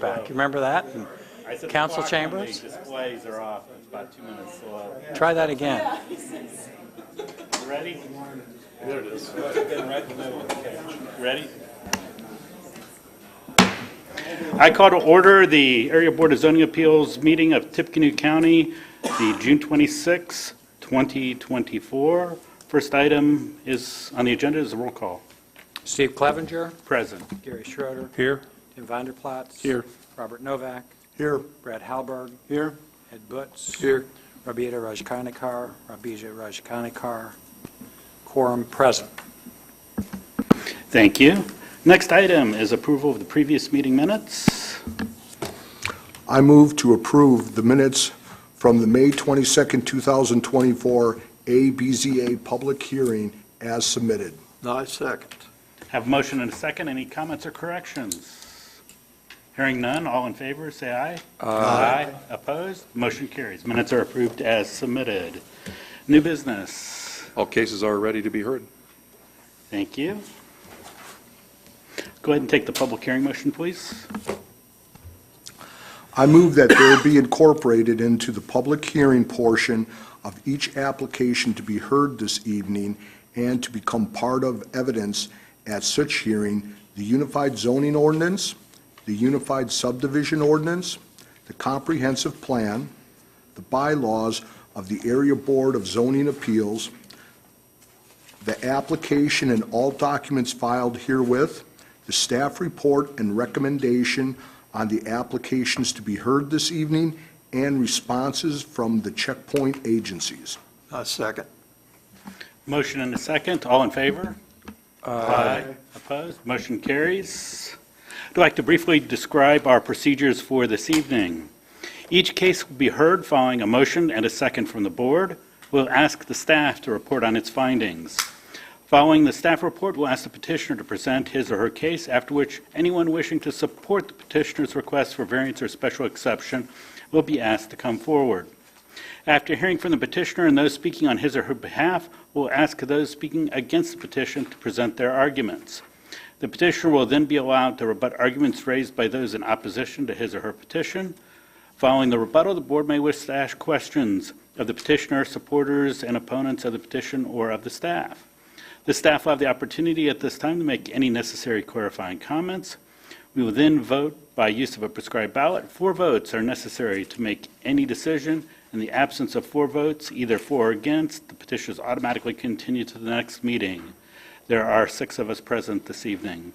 back. You remember that? In I said council the chambers? displays are off. It's about 2 minutes slow. Try that again. You ready? There it is. Ready? I call to order the Area Board of Zoning Appeals meeting of Tippecanoe County, the June 26, 2024. First item is on the agenda is a roll call. Steve Clevenger, Present. Gary Schroeder, Here. Tim Vanderplatz. Here. Robert Novak, Here. Brad Halberg, Here. Ed Butts. Here. Rabita Rajkanikar. Quorum present. Thank you. Next item is approval of the previous meeting minutes. I move to approve the minutes from the May 22nd, 2024 ABZA public hearing as submitted. I second. Have a motion and a second. Any comments or corrections? Hearing none, all in favor, say aye. Aye. Opposed? Motion carries. Minutes are approved as submitted. New business. All cases are ready to be heard. Thank you. Go ahead and take the public hearing motion, please. I move that there be incorporated into the public hearing portion of each application to be heard this evening and to become part of evidence at such hearing, the Unified Zoning Ordinance, the Unified Subdivision Ordinance, the Comprehensive Plan, the bylaws of the Area Board of Zoning Appeals, the application and all documents filed herewith, the staff report and recommendation on the applications to be heard this evening, and responses from the checkpoint agencies. Second. Motion and a second. All in favor? Aye. Opposed? Motion carries. I'd like to briefly describe our procedures for this evening. Each case will be heard following a motion and a second from the board. We'll ask the staff to report on its findings. Following the staff report, we'll ask the petitioner to present his or her case, after which anyone wishing to support the petitioner's request for variance or special exception will be asked to come forward. After hearing from the petitioner and those speaking on his or her behalf, we'll ask those speaking against the petition to present their arguments. The petitioner will then be allowed to rebut arguments raised by those in opposition to his or her petition. Following the rebuttal, the board may wish to ask questions of the petitioner, supporters, and opponents of the petition or of the staff. The staff will have the opportunity at this time to make any necessary clarifying comments. We will then vote by use of a prescribed ballot. 4 votes are necessary to make any decision. In the absence of 4 votes, either for or against, the petition is automatically continued to the next meeting. There are 6 of us present this evening.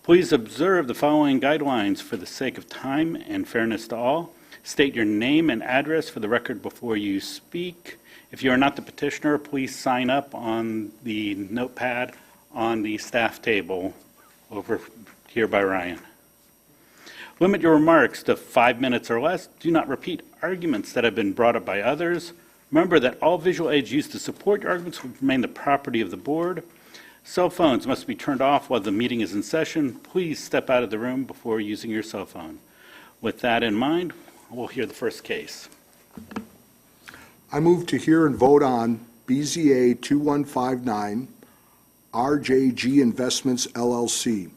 Please observe the following guidelines for the sake of time and fairness to all. State your name and address for the record before you speak. If you are not the petitioner, please sign up on the notepad on the staff table over here by Ryan. Limit your remarks to 5 minutes or less. Do not repeat arguments that have been brought up by others. Remember that all visual aids used to support your arguments will remain the property of the board. Cell phones must be turned off while the meeting is in session. Please step out of the room before using your cell phone. With that in mind, we'll hear the first case. I move to hear and vote on BZA 2159, RJG Investments LLC.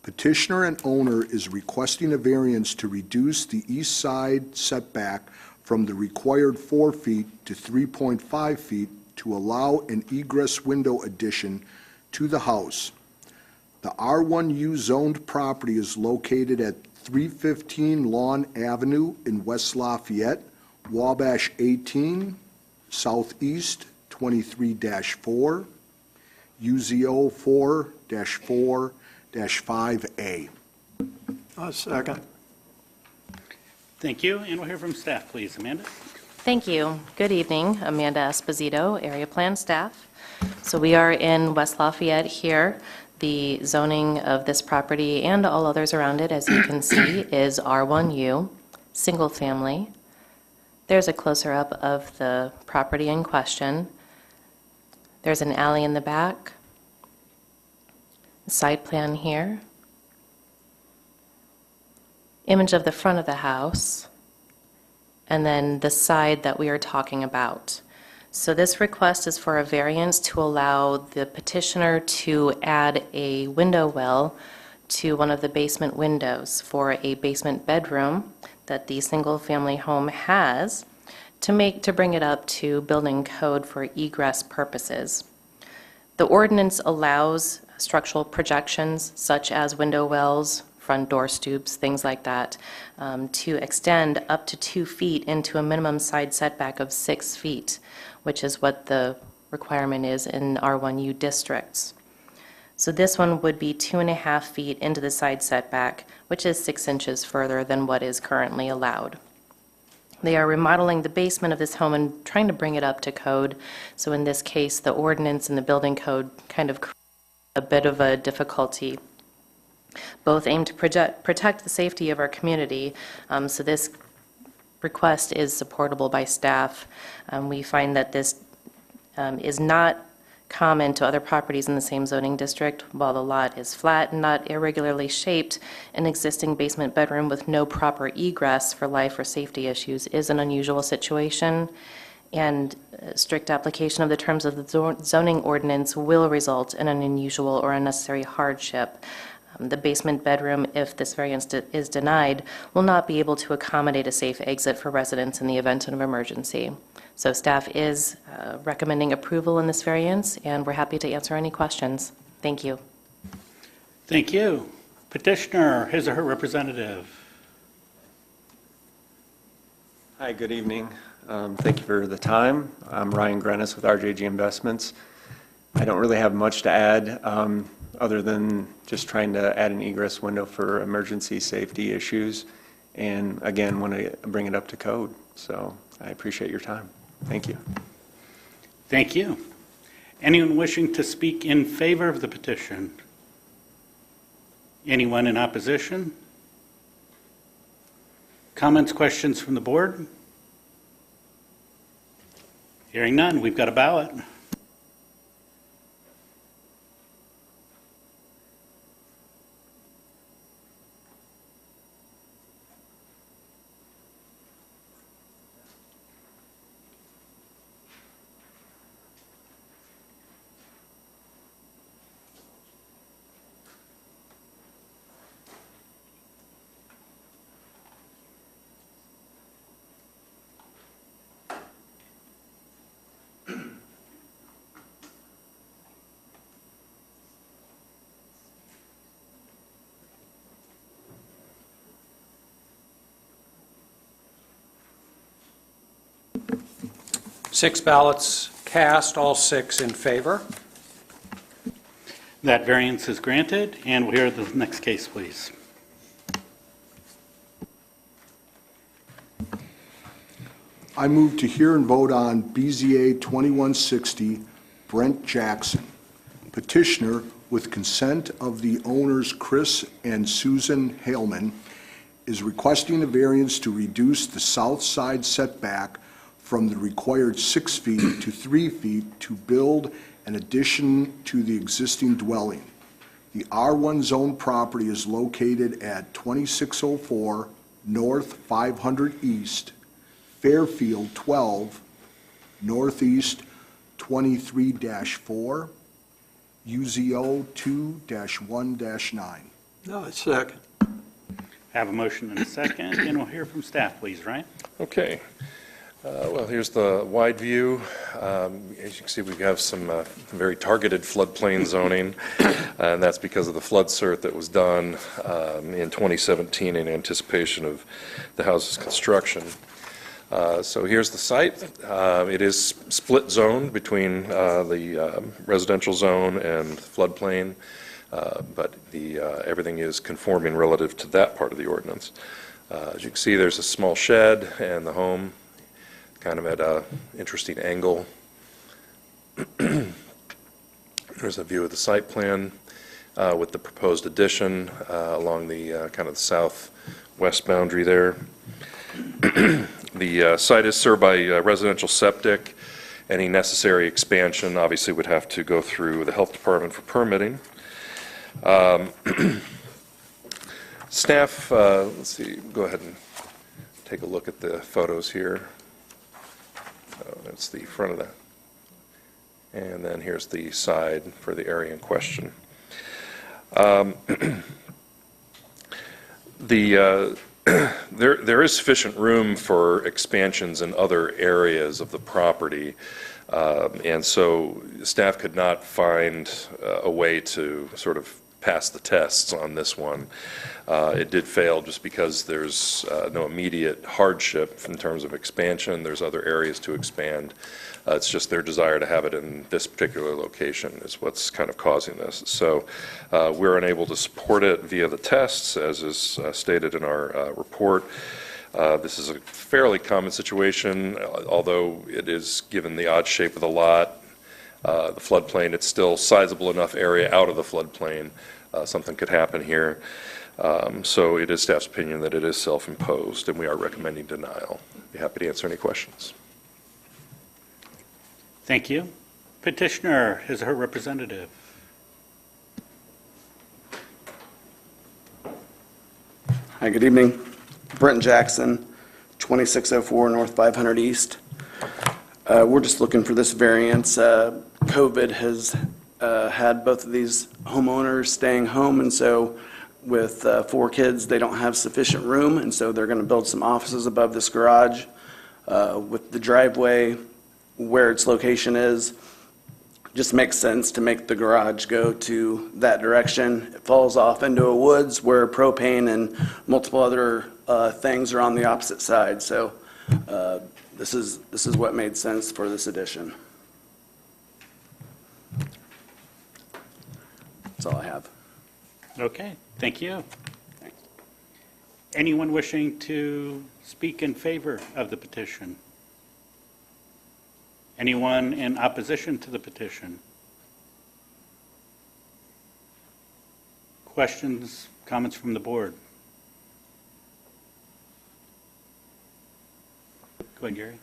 Petitioner and owner is requesting a variance to reduce the east side setback from the required 4 feet to 3.5 feet to allow an egress window addition to the house. The R1U zoned property is located at 315 Lawn Avenue in West Lafayette, Wabash 18, Southeast 23-4, UZO 4-4-5A. Second. Thank you, and we'll hear from staff, please. Amanda? Thank you. Good evening. Amanda Esposito, Area Plan Staff. So we are in West Lafayette here. The zoning of this property and all others around it, as you can see, is R1U, single family. There's a closer up of the property in question. There's an alley in the back. Side plan here. Image of the front of the house. And then the side that we are talking about. So this request is for a variance to allow the petitioner to add a window well to one of the basement windows for a basement bedroom that the single-family home has to bring it up to building code for egress purposes. The ordinance allows structural projections such as window wells, front door stoops, things like that, to extend up to 2 feet into a minimum side setback of 6 feet, which is what the requirement is in R1U districts. So this one would be 2.5 feet into the side setback, which is 6 inches further than what is currently allowed. They are remodeling the basement of this home and trying to bring it up to code. So in this case, the ordinance and the building code kind of create a bit of a difficulty. Both aim to protect the safety of our community, so this request is supportable by staff. We find that this is not common to other properties in the same zoning district. While the lot is flat and not irregularly shaped, an existing basement bedroom with no proper egress for life or safety issues is an unusual situation, and strict application of the terms of the zoning ordinance will result in an unusual or unnecessary hardship. The basement bedroom, if this variance is denied, will not be able to accommodate a safe exit for residents in the event of an emergency. So staff is recommending approval in this variance, and we're happy to answer any questions. Thank you. Thank you. Petitioner, his or her representative. Hi, good evening. Thank you for the time. I'm Ryan Grenis with RJG Investments. I don't really have much to add other than just trying to add an egress window for emergency safety issues, and again, want to bring it up to code. So I appreciate your time. Thank you. Thank you. Anyone wishing to speak in favor of the petition? Anyone in opposition? Comments, questions from the board? Hearing none, we've got a ballot. Six ballots cast, all 6 in favor. That variance is granted, and we'll hear the next case, please. I move to hear and vote on BZA 2160 Brent Jackson. Petitioner, with consent of the owners Chris and Susan Haleman, is requesting a variance to reduce the south side setback from the required 6 feet to 3 feet to build an addition to the existing dwelling. The R1 zone property is located at 2604 North 500 East, Fairfield 12, Northeast 23-4, UZO 2-1-9. No, second. Have a motion and a second, and we'll hear from staff, please, Ryan. Okay. Well, here's the wide view. As you can see, we have some very targeted floodplain zoning, and that's because of the flood cert that was done in 2017 in anticipation of the house's construction. So here's the site. It is split zoned between the residential zone and floodplain, but everything is conforming relative to that part of the ordinance. As you can see, there's a small shed and the home kind of at an interesting angle. There's a view of the site plan with the proposed addition along the kind of the southwest boundary there. The site is served by residential septic. Any necessary expansion obviously would have to go through the health department for permitting. Staff, let's see, go ahead and take a look at the photos here. That's the front of that. And then here's the side for the area in question. The, there is sufficient room for expansions in other areas of the property, and so staff could not find a way to sort of pass the tests on this one. It did fail just because there's no immediate hardship in terms of expansion. There's other areas to expand. It's just their desire to have it in this particular location is what's kind of causing this. So we're unable to support it via the tests, as is stated in our report. This is a fairly common situation, although it is, given the odd shape of the lot, the floodplain, it's still sizable enough area out of the floodplain. Something could happen here. So it is staff's opinion that it is self-imposed, and we are recommending denial. Be happy to answer any questions. Thank you. Petitioner, his or her representative. Hi, good evening. Brent Jackson, 2604 North 500 East. We're just looking for this variance. COVID has had both of these homeowners staying home, and so with 4 kids, they don't have sufficient room, and so they're going to build some offices above this garage. With the driveway where its location is, just makes sense to make the garage go to that direction. It falls off into a woods where propane and multiple other things are on the opposite side. So this is what made sense for this addition. That's all I have. Okay, thank you. Thanks. Anyone wishing to speak in favor of the petition? Anyone in opposition to the petition? Questions, comments from the board? Go ahead, Gary.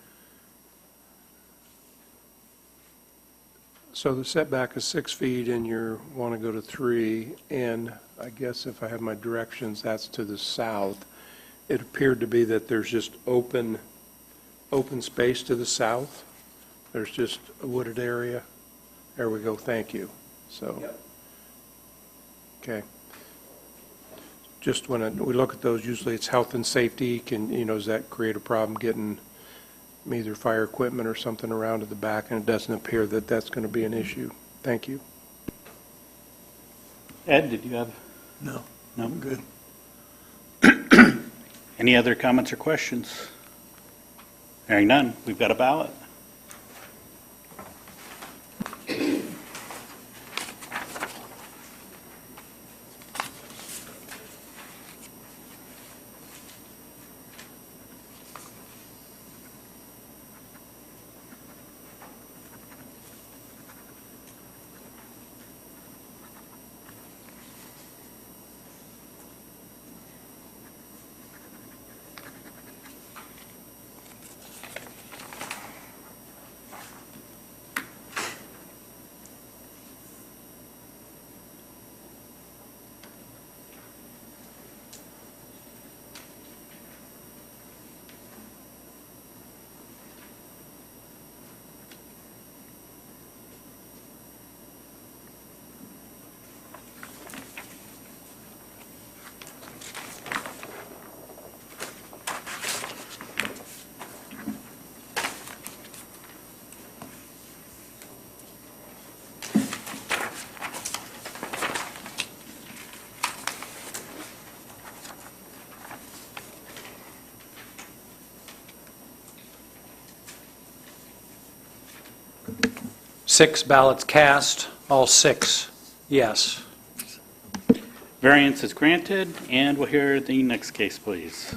So the setback is 6 feet, and you want to go to 3, and I guess if I have my directions, that's to the south. It appeared to be that there's just open space to the south. There's just a wooded area. There we go, thank you. So, Yep. Okay. Just when we look at those, usually it's health and safety. Does that create a problem getting either fire equipment or something around to the back? And it doesn't appear that that's going to be an issue. Thank you. Ed, did you have? No. No? I'm good. Any other comments or questions? Hearing none, we've got a ballot. Six ballots cast, all 6 yes. Variance is granted, and we'll hear the next case, please.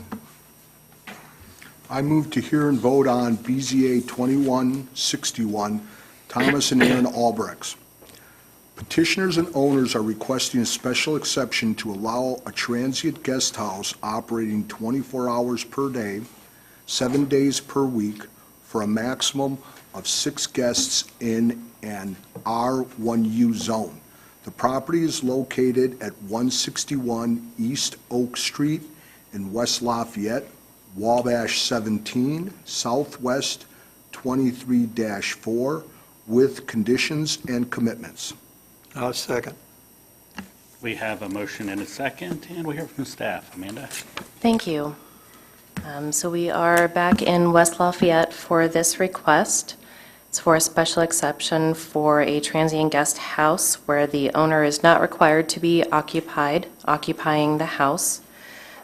I move to hear and vote on BZA 2161, Thomas and Aaron Albrechts. Petitioners and owners are requesting a special exception to allow a transient guest house operating 24 hours per day, 7 days per week, for a maximum of 6 guests in an R1U zone. The property is located at 161 East Oak Street in West Lafayette, Wabash 17, Southwest 23-4, with conditions and commitments. Second. We have a motion and a second, and we hear from staff. Amanda? Thank you. So we are back in West Lafayette for this request. It's for a special exception for a transient guest house where the owner is not required to be occupying the house.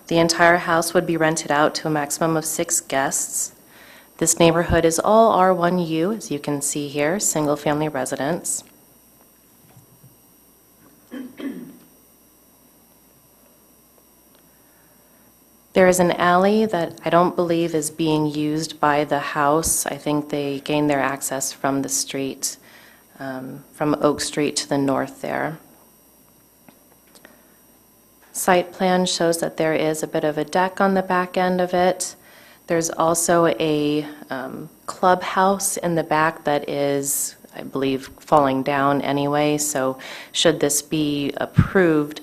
The entire house would be rented out to a maximum of 6 guests. This neighborhood is all R1U, as you can see here, single-family residence. There is an alley that I don't believe is being used by the house. I think they gain their access from the street, from Oak Street to the north there. Site plan shows that there is a bit of a deck on the back end of it. There's also a clubhouse in the back that is, I believe, falling down anyway. So should this be approved,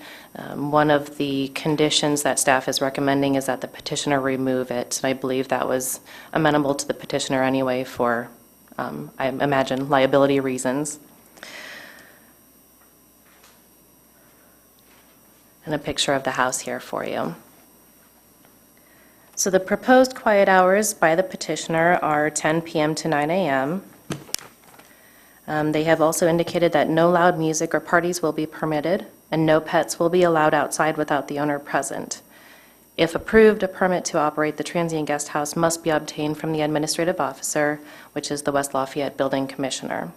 one of the conditions that staff is recommending is that the petitioner remove it. And I believe that was amenable to the petitioner anyway for, I imagine, liability reasons. And a picture of the house here for you. So the proposed quiet hours by the petitioner are 10 p.m. to 9 a.m. They have also indicated that no loud music or parties will be permitted, and no pets will be allowed outside without the owner present. If approved, a permit to operate the transient guest house must be obtained from the administrative officer, which is the West Lafayette Building Commissioner.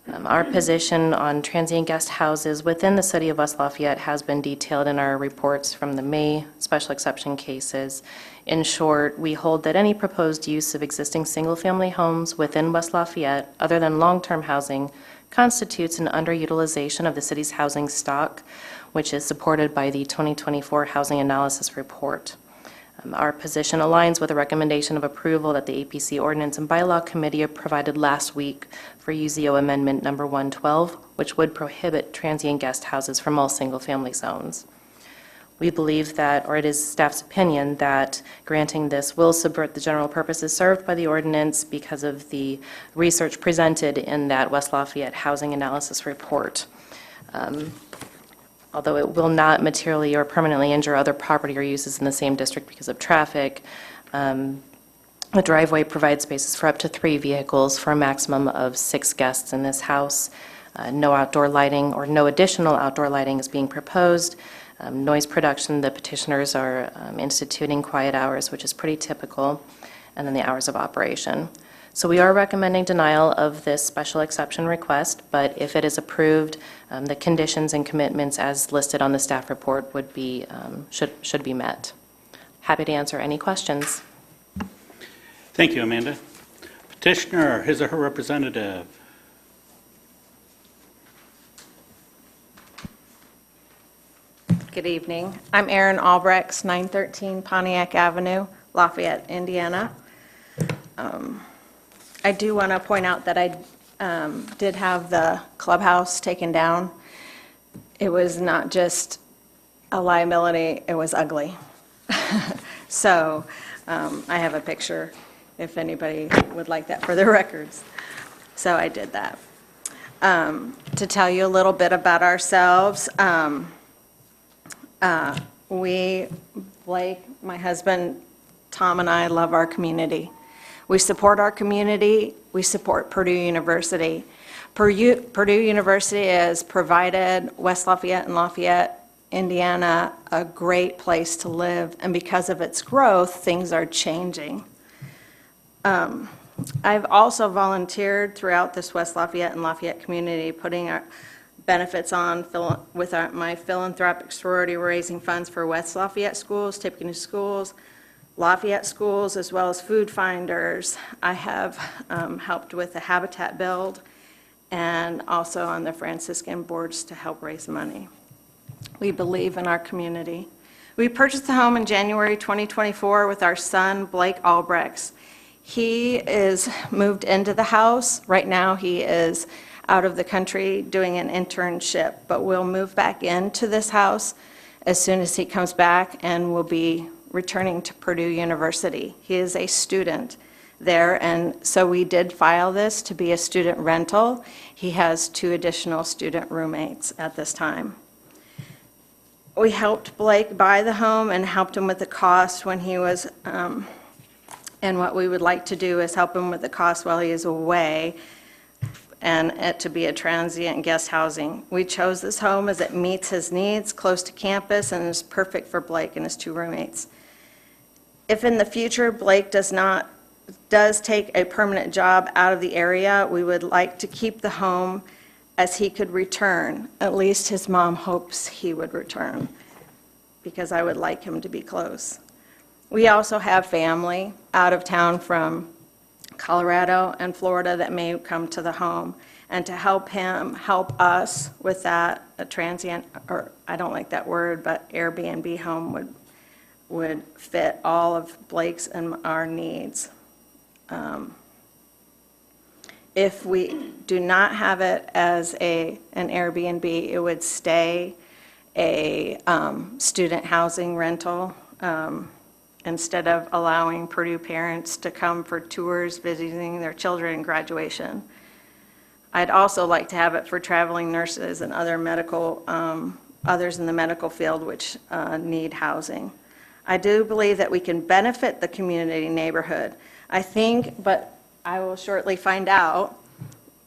Our position on transient guest houses within the city of West Lafayette has been detailed in our reports from the May special exception cases. In short, we hold that any proposed use of existing single-family homes within West Lafayette, other than long-term housing, constitutes an underutilization of the city's housing stock, which is supported by the 2024 Housing Analysis Report. Our position aligns with the recommendation of approval that the APC Ordinance and Bylaw Committee provided last week for UZO Amendment Number 112, which would prohibit transient guest houses from all single-family zones. We believe that, or it is staff's opinion, that granting this will subvert the general purposes served by the ordinance because of the research presented in that West Lafayette Housing Analysis Report. Although it will not materially or permanently injure other property or uses in the same district because of traffic, the driveway provides spaces for up to 3 vehicles for a maximum of 6 guests in this house. No outdoor lighting or no additional outdoor lighting is being proposed. Noise production, the petitioners are instituting quiet hours, which is pretty typical, and then the hours of operation. So we are recommending denial of this special exception request, but if it is approved, the conditions and commitments as listed on the staff report would be, should be met. Happy to answer any questions. Thank you, Amanda. Petitioner, his or her representative. Good evening. I'm Erin Albrechts, 913 Pontiac Avenue, Lafayette, Indiana. I do want to point out that I did have the clubhouse taken down. It was not just a liability, it was ugly. So I have a picture if anybody would like that for their records. So I did that. To tell you a little bit about ourselves, Blake, my husband, Tom, and I love our community. We support our community. We support Purdue University. Purdue University has provided West Lafayette and Lafayette, Indiana, a great place to live, and because of its growth, things are changing. I've also volunteered throughout this West Lafayette and Lafayette community, putting our benefits on with my philanthropic sorority. We're raising funds for West Lafayette schools, Tippecanoe schools, Lafayette schools, as well as food finders. I have helped with the Habitat build and also on the Franciscan boards to help raise money. We believe in our community. We purchased the home in January 2024 with our son, Blake Albrechts. He is moved into the house. Right now, he is out of the country doing an internship, but we'll move back into this house as soon as he comes back and will be returning to Purdue University. He is a student there, and so we did file this to be a student rental. He has 2 additional student roommates at this time. We helped Blake buy the home and helped him with the cost when he was, and what we would like to do is help him with the cost while he is away, and it to be a transient guest housing. We chose this home as it meets his needs, close to campus, and is perfect for Blake and his 2 roommates. If in the future Blake does take a permanent job out of the area, we would like to keep the home as he could return. At least his mom hopes he would return, because I would like him to be close. We also have family out of town from Colorado and Florida that may come to the home, and to help him help us with that, a transient, or I don't like that word, but Airbnb home would fit all of Blake's and our needs. If we do not have it as an Airbnb, it would stay a student housing rental, instead of allowing Purdue parents to come for tours, visiting their children in graduation. I'd also like to have it for traveling nurses and other medical, others in the medical field which need housing. I do believe that we can benefit the community neighborhood. I think, but I will shortly find out,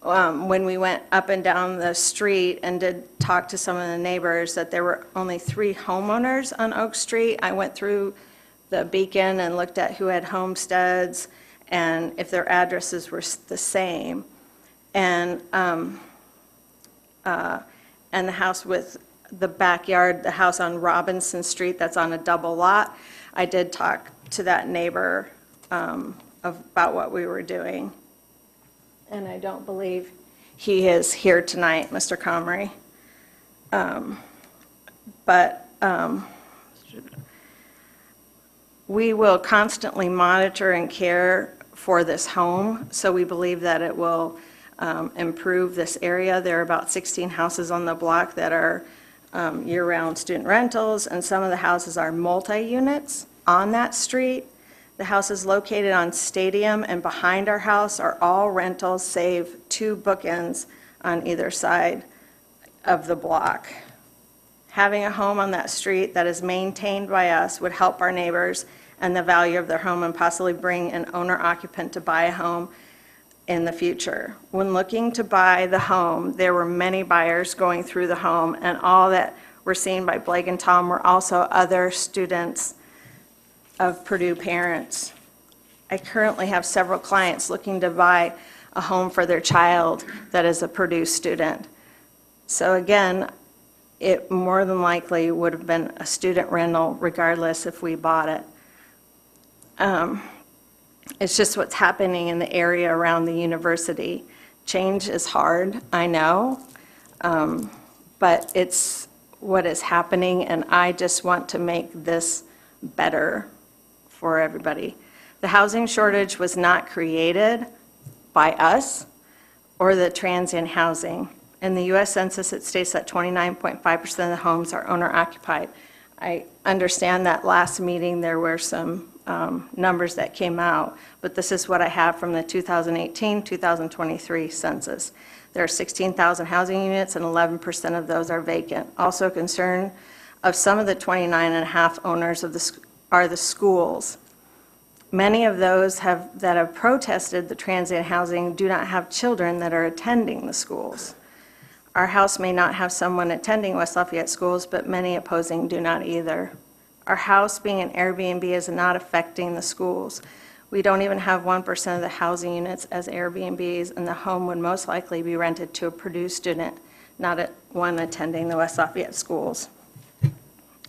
when we went up and down the street and did talk to some of the neighbors, that there were only 3 homeowners on Oak Street. I went through the beacon and looked at who had homesteads and if their addresses were the same. And the house with the backyard, the house on Robinson Street that's on a double lot, I did talk to that neighbor about what we were doing. And I don't believe he is here tonight, Mr. Comrie. We will constantly monitor and care for this home, so we believe that it will improve this area. There are about 16 houses on the block that are year-round student rentals, and some of the houses are multi-units on that street. The houses located on Stadium and behind our house are all rentals, save 2 bookends on either side of the block. Having a home on that street that is maintained by us would help our neighbors and the value of their home, and possibly bring an owner-occupant to buy a home in the future. When looking to buy the home, there were many buyers going through the home, and all that were seen by Blake and Tom were also other students of Purdue parents. I currently have several clients looking to buy a home for their child that is a Purdue student. So again, it more than likely would have been a student rental regardless if we bought it. It's just what's happening in the area around the university. Change is hard, I know, but it's what is happening, and I just want to make this better for everybody. The housing shortage was not created by us or the transient housing. In the U.S. Census, it states that 29.5% of the homes are owner-occupied. I understand that last meeting there were some numbers that came out, but this is what I have from the 2018-2023 census. There are 16,000 housing units, and 11% of those are vacant. Also a concern of some of the 29.5 owners are the schools. Many of those that have protested the transient housing do not have children that are attending the schools. Our house may not have someone attending West Lafayette schools, but many opposing do not either. Our house being an Airbnb is not affecting the schools. We don't even have 1% of the housing units as Airbnbs, and the home would most likely be rented to a Purdue student, not one attending the West Lafayette schools.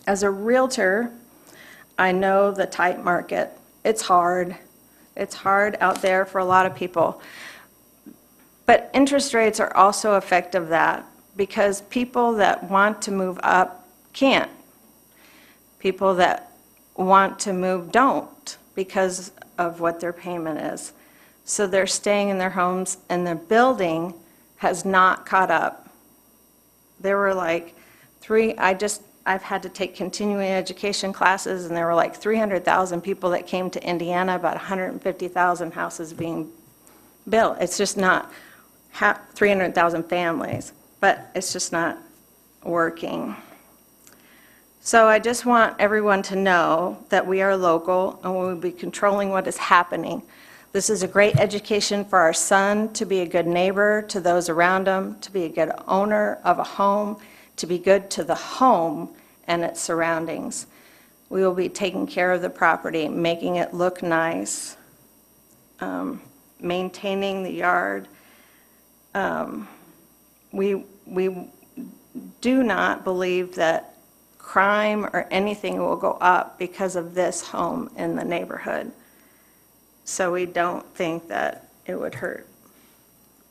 As a realtor, I know the tight market. It's hard. It's hard out there for a lot of people. But interest rates are also effective of that, because people that want to move up can't. People that want to move don't, because of what their payment is. So they're staying in their homes, and their building has not caught up. There were like I've had to take continuing education classes, and there were like 300,000 people that came to Indiana, about 150,000 houses being built. It's just not 300,000 families, but it's just not working. So I just want everyone to know that we are local and we will be controlling what is happening. This is a great education for our son to be a good neighbor to those around him, to be a good owner of a home, to be good to the home and its surroundings. We will be taking care of the property, making it look nice, maintaining the yard. We do not believe that crime or anything will go up because of this home in the neighborhood. So we don't think that it would hurt.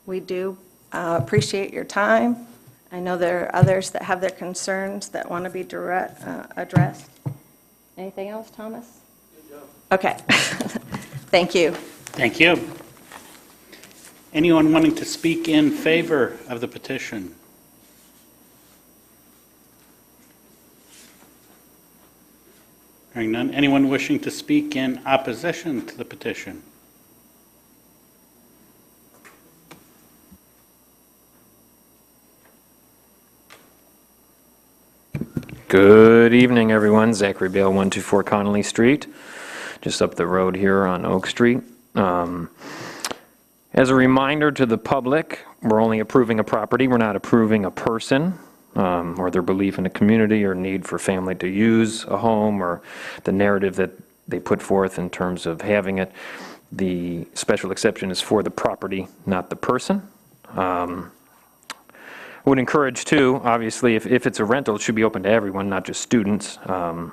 We do appreciate your time. I know there are others that have their concerns that want to be addressed. Anything else, Thomas? Okay. Thank you. Thank you. Anyone wanting to speak in favor of the petition? Hearing none. Anyone wishing to speak in opposition to the petition? Good evening, everyone. Zachary Bale, 124 Connolly Street, just up the road here on Oak Street. As a reminder to the public, we're only approving a property. We're not approving a person or their belief in a community or need for family to use a home or the narrative that they put forth in terms of having it. The special exception is for the property, not the person. I would encourage, too, obviously, if it's a rental, it should be open to everyone, not just students. So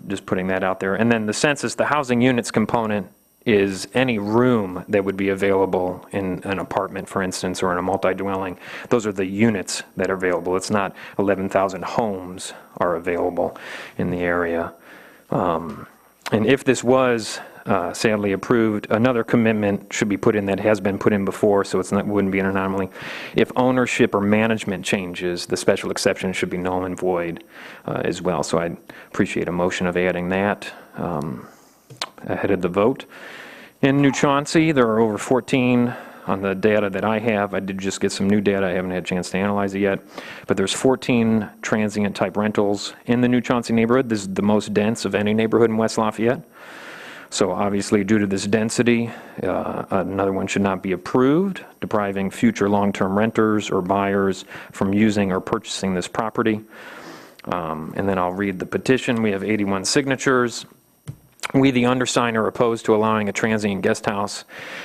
just putting that out there. And then the census, the housing units component is any room that would be available in an apartment, for instance, or in a multi-dwelling. Those are the units that are available. It's not 11,000 homes are available in the area. And if this was sadly approved, another commitment should be put in that has been put in before, so it wouldn't be an anomaly. If ownership or management changes, the special exception should be null and void as well. So I'd appreciate a motion of adding that ahead of the vote. In New Chauncey, there are over 14 on the data that I have. I did just get some new data. I haven't had a chance to analyze it yet. But there's 14 transient type rentals in the New Chauncey neighborhood. This is the most dense of any neighborhood in West Lafayette. So obviously, due to this density, another one should not be approved, depriving future long-term renters or buyers from using or purchasing this property. And then I'll read the petition. We have 81 signatures. We, the undersigned, are opposed to allowing a transient guest house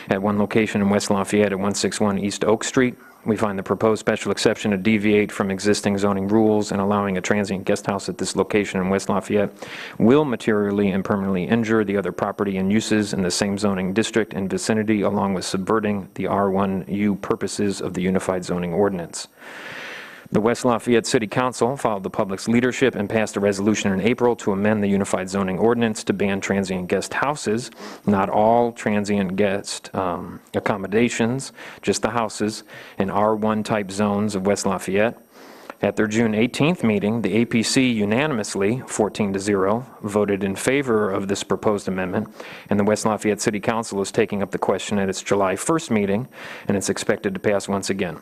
at one location in West Lafayette at 161 East Oak Street. We find the proposed special exception to deviate from existing zoning rules, and allowing a transient guest house at this location in West Lafayette will materially and permanently injure the other property and uses in the same zoning district and vicinity, along with subverting the R1U purposes of the Unified Zoning Ordinance. The West Lafayette City Council followed the public's leadership and passed a resolution in April to amend the Unified Zoning Ordinance to ban transient guest houses, not all transient guest accommodations, just the houses, in R1 type zones of West Lafayette. At their June 18th meeting, the APC unanimously, 14-0, voted in favor of this proposed amendment, and the West Lafayette City Council is taking up the question at its July 1st meeting, and it's expected to pass once again.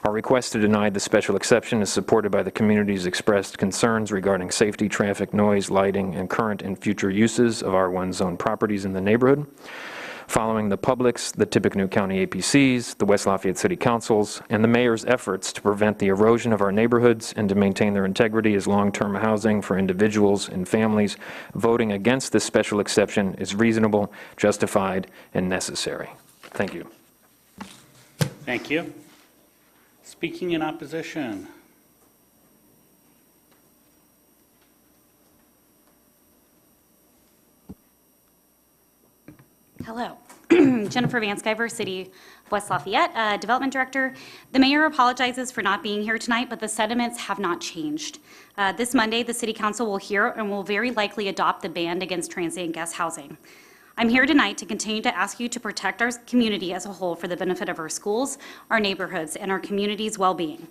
Our request to deny the special exception is supported by the community's expressed concerns regarding safety, traffic, noise, lighting, and current and future uses of R1 zone properties in the neighborhood. Following the public's, the Tippecanoe County APCs, the West Lafayette City Councils, and the mayor's efforts to prevent the erosion of our neighborhoods and to maintain their integrity as long-term housing for individuals and families, voting against this special exception is reasonable, justified, and necessary. Thank you. Thank you. Speaking in opposition. Hello. Jennifer Vanskyver, City of West Lafayette, Development Director. The mayor apologizes for not being here tonight, but the sentiments have not changed. This Monday, the City Council will hear and will very likely adopt the ban against transient guest housing. I'm here tonight to continue to ask you to protect our community as a whole for the benefit of our schools, our neighborhoods, and our community's well-being.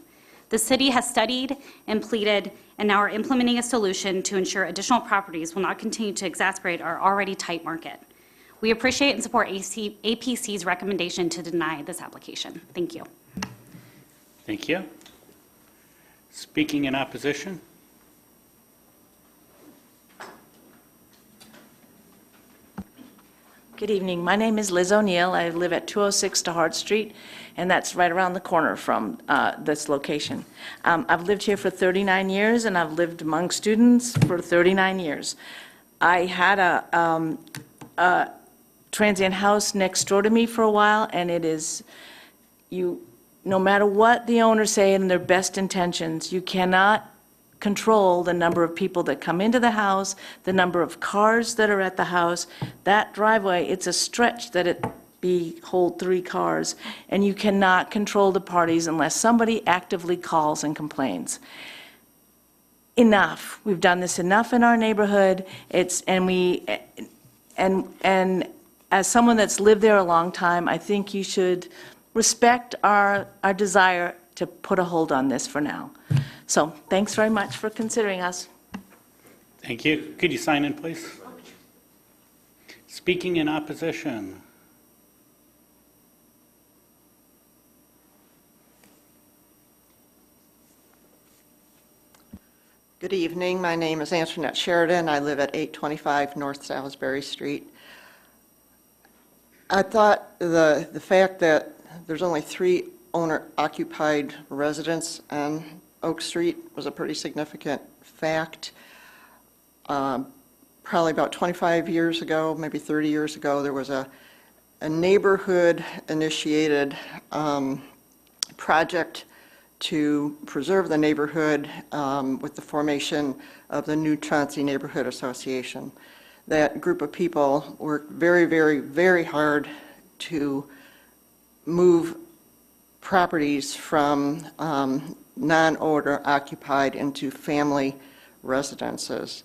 The city has studied and pleaded and now are implementing a solution to ensure additional properties will not continue to exacerbate our already tight market. We appreciate and support APC's recommendation to deny this application. Thank you. Thank you. Speaking in opposition. Good evening. My name is Liz O'Neill. I live at 206 DeHart Street, and that's right around the corner from this location. I've lived here for 39 years, and I've lived among students for 39 years. I had a transient house next door to me for a while, and it is, no matter what the owners say in their best intentions, you cannot control the number of people that come into the house, the number of cars that are at the house. That driveway, it's a stretch that it hold 3 cars, and you cannot control the parties unless somebody actively calls and complains. Enough. We've done this enough in our neighborhood. And as someone that's lived there a long time, I think you should respect our desire to put a hold on this for now. So thanks very much for considering us. Thank you. Could you sign in, please? Speaking in opposition. Good evening. My name is Antoinette Sheridan. I live at 825 North Salisbury Street. I thought the fact that there's only 3 owner-occupied residents on Oak Street was a pretty significant fact. Probably about 25 years ago, maybe 30 years ago, there was a neighborhood-initiated project to preserve the neighborhood with the formation of the New Chauncey Neighborhood Association. That group of people worked very, very, very hard to move properties from non-owner occupied into family residences.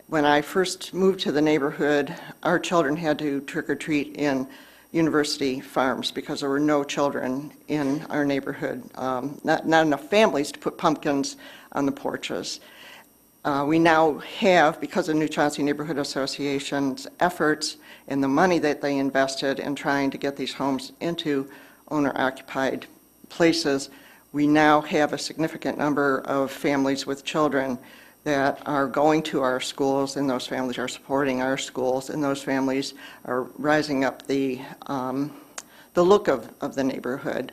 When I first moved to the neighborhood, our children had to trick-or-treat in University Farms because there were no children in our neighborhood, not enough families to put pumpkins on the porches. We now have, because of New Chauncey Neighborhood Association's efforts and the money that they invested in trying to get these homes into owner-occupied places, we now have a significant number of families with children that are going to our schools, and those families are supporting our schools, and those families are rising up the look of the neighborhood.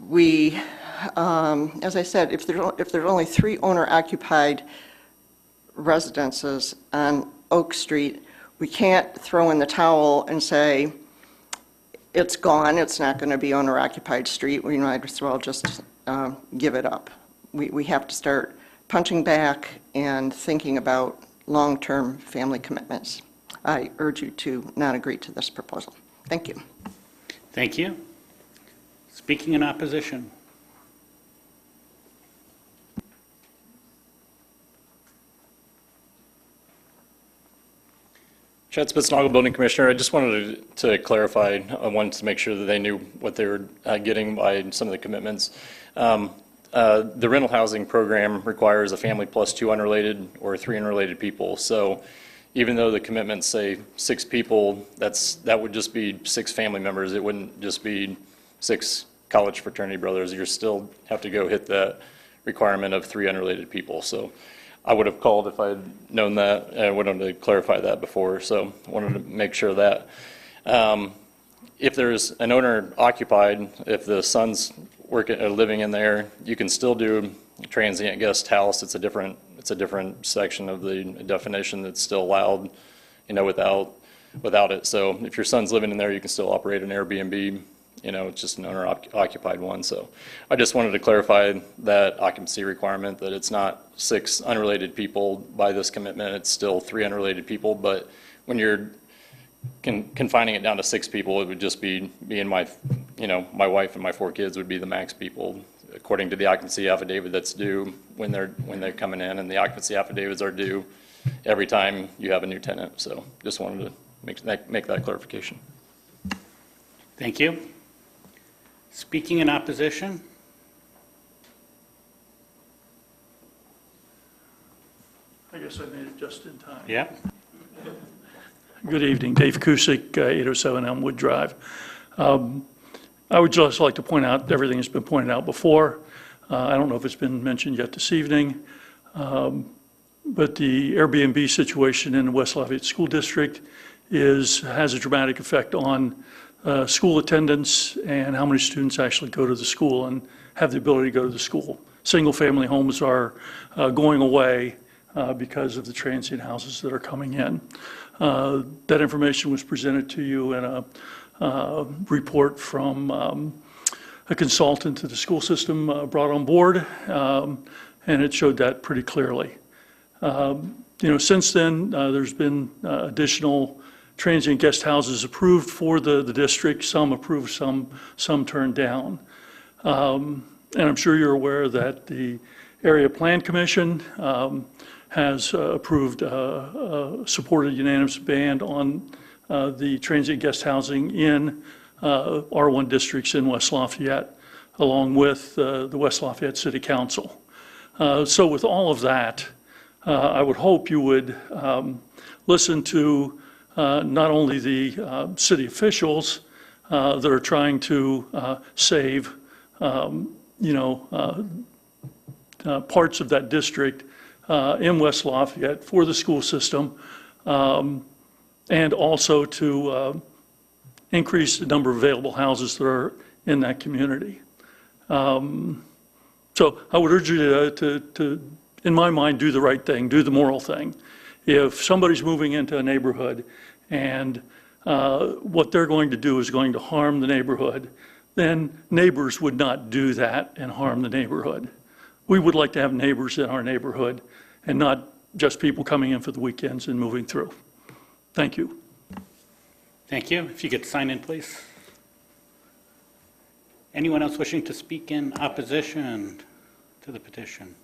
We, as I said, if there's only 3 owner-occupied residences on Oak Street, we can't throw in the towel and say, it's gone, it's not going to be owner-occupied street, we might as well just give it up. We have to start punching back and thinking about long-term family commitments. I urge you to not agree to this proposal. Thank you. Thank you. Speaking in opposition. Chad Spitznagel, Building Commissioner. I just wanted to clarify. I wanted to make sure that they knew what they were getting by some of the commitments. The rental housing program requires a family plus 2 unrelated or 3 unrelated people. So even though the commitments say 6 people, that would just be 6 family members. It wouldn't just be 6 college fraternity brothers. You still have to go hit that requirement of 3 unrelated people. So I would have called if I had known that. I wanted to clarify that before, so I wanted to make sure that. If there's an owner occupied, if the son's living in there, you can still do transient guest house. It's a different section of the definition that's still allowed, without it. So if your son's living in there, you can still operate an Airbnb. It's just an owner occupied one. So I just wanted to clarify that occupancy requirement, that it's not 6 unrelated people by this commitment. It's still 3 unrelated people. But when you're confining it down to 6 people, it would just be me and my wife and my 4 kids would be the max people, according to the occupancy affidavit that's due when they're coming in, and the occupancy affidavits are due every time you have a new tenant. So just wanted to make that clarification. Thank you. Speaking in opposition. I guess I made it just in time. Yeah. Good evening, Dave Kusick, 807 Elmwood Drive. I would just like to point out everything that's been pointed out before. I don't know if it's been mentioned yet this evening, but the Airbnb situation in the West Lafayette School District has a dramatic effect on school attendance and how many students actually go to the school and have the ability to go to the school. Single-family homes are going away because of the transient houses that are coming in. That information was presented to you in a report from a consultant to the school system brought on board, and it showed that pretty clearly. Since then, there's been additional transient guest houses approved for the district, some approved, some turned down. And I'm sure you're aware that the Area Plan Commission has approved, supported unanimous ban on the transient guest housing in R1 districts in West Lafayette, along with the West Lafayette City Council. So with all of that, I would hope you would listen to not only the city officials that are trying to save, parts of that district in West Lafayette for the school system, and also to increase the number of available houses that are in that community. So I would urge you to, in my mind, do the right thing, do the moral thing. If somebody's moving into a neighborhood and what they're going to do is going to harm the neighborhood, then neighbors would not do that and harm the neighborhood. We would like to have neighbors in our neighborhood and not just people coming in for the weekends and moving through. Thank you. Thank you. If you could sign in, please. Anyone else wishing to speak in opposition to the petition?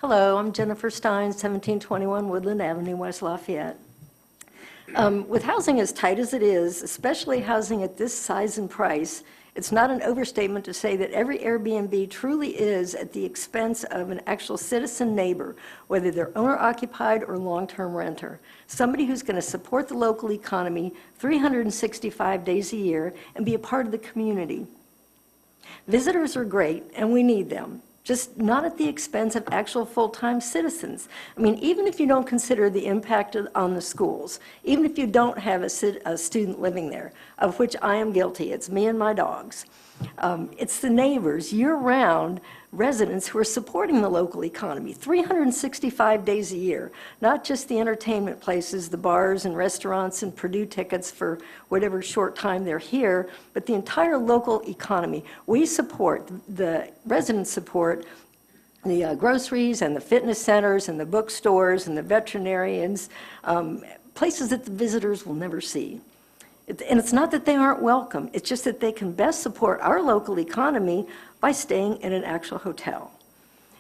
Hello, I'm Jennifer Stein, 1721 Woodland Avenue, West Lafayette. With housing as tight as it is, especially housing at this size and price, it's not an overstatement to say that every Airbnb truly is at the expense of an actual citizen neighbor, whether they're owner-occupied or long-term renter, somebody who's going to support the local economy 365 days a year and be a part of the community. Visitors are great, and we need them, just not at the expense of actual full-time citizens. I mean, even if you don't consider the impact on the schools, even if you don't have a student living there, of which I am guilty, it's me and my dogs. It's the neighbors, year-round residents who are supporting the local economy 365 days a year, not just the entertainment places, the bars and restaurants and Purdue tickets for whatever short time they're here, but the entire local economy. We support, the residents support the groceries and the fitness centers and the bookstores and the veterinarians, places that the visitors will never see. And it's not that they aren't welcome, it's just that they can best support our local economy by staying in an actual hotel.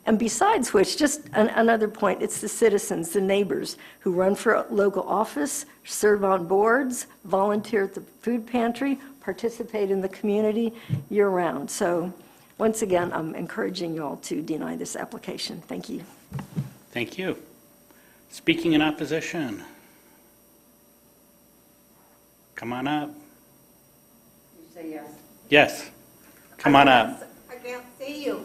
And besides which, just another point, it's the citizens, the neighbors who run for local office, serve on boards, volunteer at the food pantry, participate in the community year-round. So once again, I'm encouraging you all to deny this application. Thank you. Thank you. Speaking in opposition. Come on up. You say yes. Yes. Come on up. I can't see you.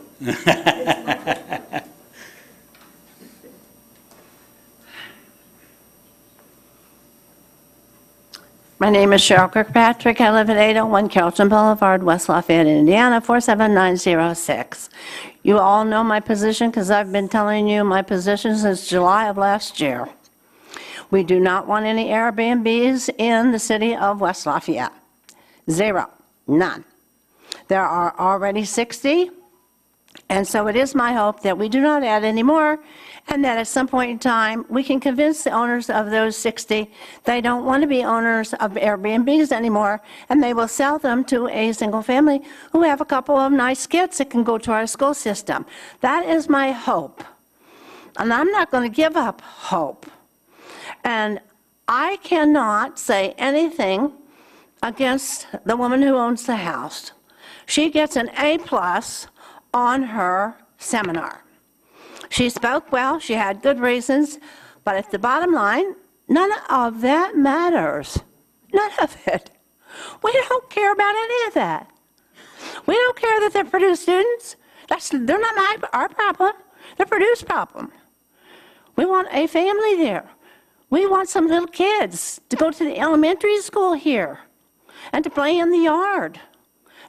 My name is Cheryl Kirkpatrick. I live at 801 Carrollton Boulevard, West Lafayette, Indiana, 47906. You all know my position because I've been telling you my position since July of last year. We do not want any Airbnbs in the city of West Lafayette. Zero. None. There are already 60, and so it is my hope that we do not add any more, and that at some point in time, we can convince the owners of those 60 they don't want to be owners of Airbnbs anymore, and they will sell them to a single family who have a couple of nice kids that can go to our school system. That is my hope, and I'm not going to give up hope. And I cannot say anything against the woman who owns the house. She gets an A+ on her seminar. She spoke well, she had good reasons, but at the bottom line, none of that matters. None of it. We don't care about any of that. We don't care that they're Purdue students. They're not our problem. They're Purdue's problem. We want a family there. We want some little kids to go to the elementary school here and to play in the yard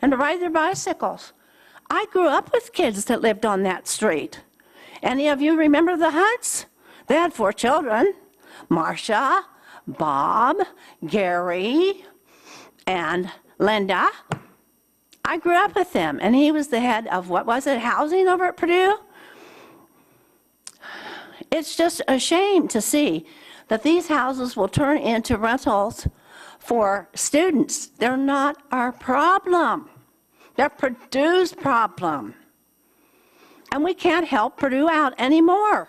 and to ride their bicycles. I grew up with kids that lived on that street. Any of you remember the Hunts? They had 4 children, Marcia, Bob, Gary, and Linda. I grew up with them, and he was the head of, what was it, housing over at Purdue? It's just a shame to see that these houses will turn into rentals for students. They're not our problem. They're Purdue's problem. And we can't help Purdue out anymore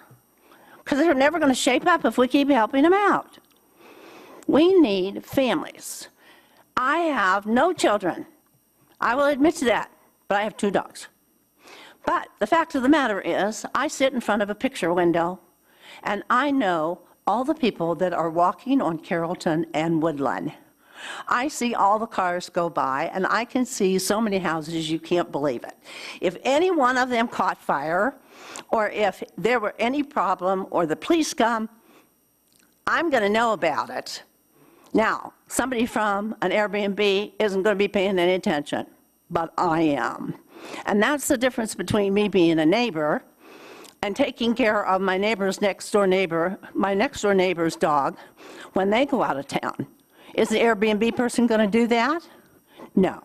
because they're never going to shape up if we keep helping them out. We need families. I have no children. I will admit to that, but I have 2 dogs. But the fact of the matter is, I sit in front of a picture window, and I know all the people that are walking on Carrollton and Woodland. I see all the cars go by, and I can see so many houses you can't believe it. If any one of them caught fire, or if there were any problem, or the police come, I'm going to know about it. Now, somebody from an Airbnb isn't going to be paying any attention, but I am. And that's the difference between me being a neighbor and taking care of my neighbor's next-door neighbor, my next-door neighbor's dog, when they go out of town. Is the Airbnb person going to do that? No.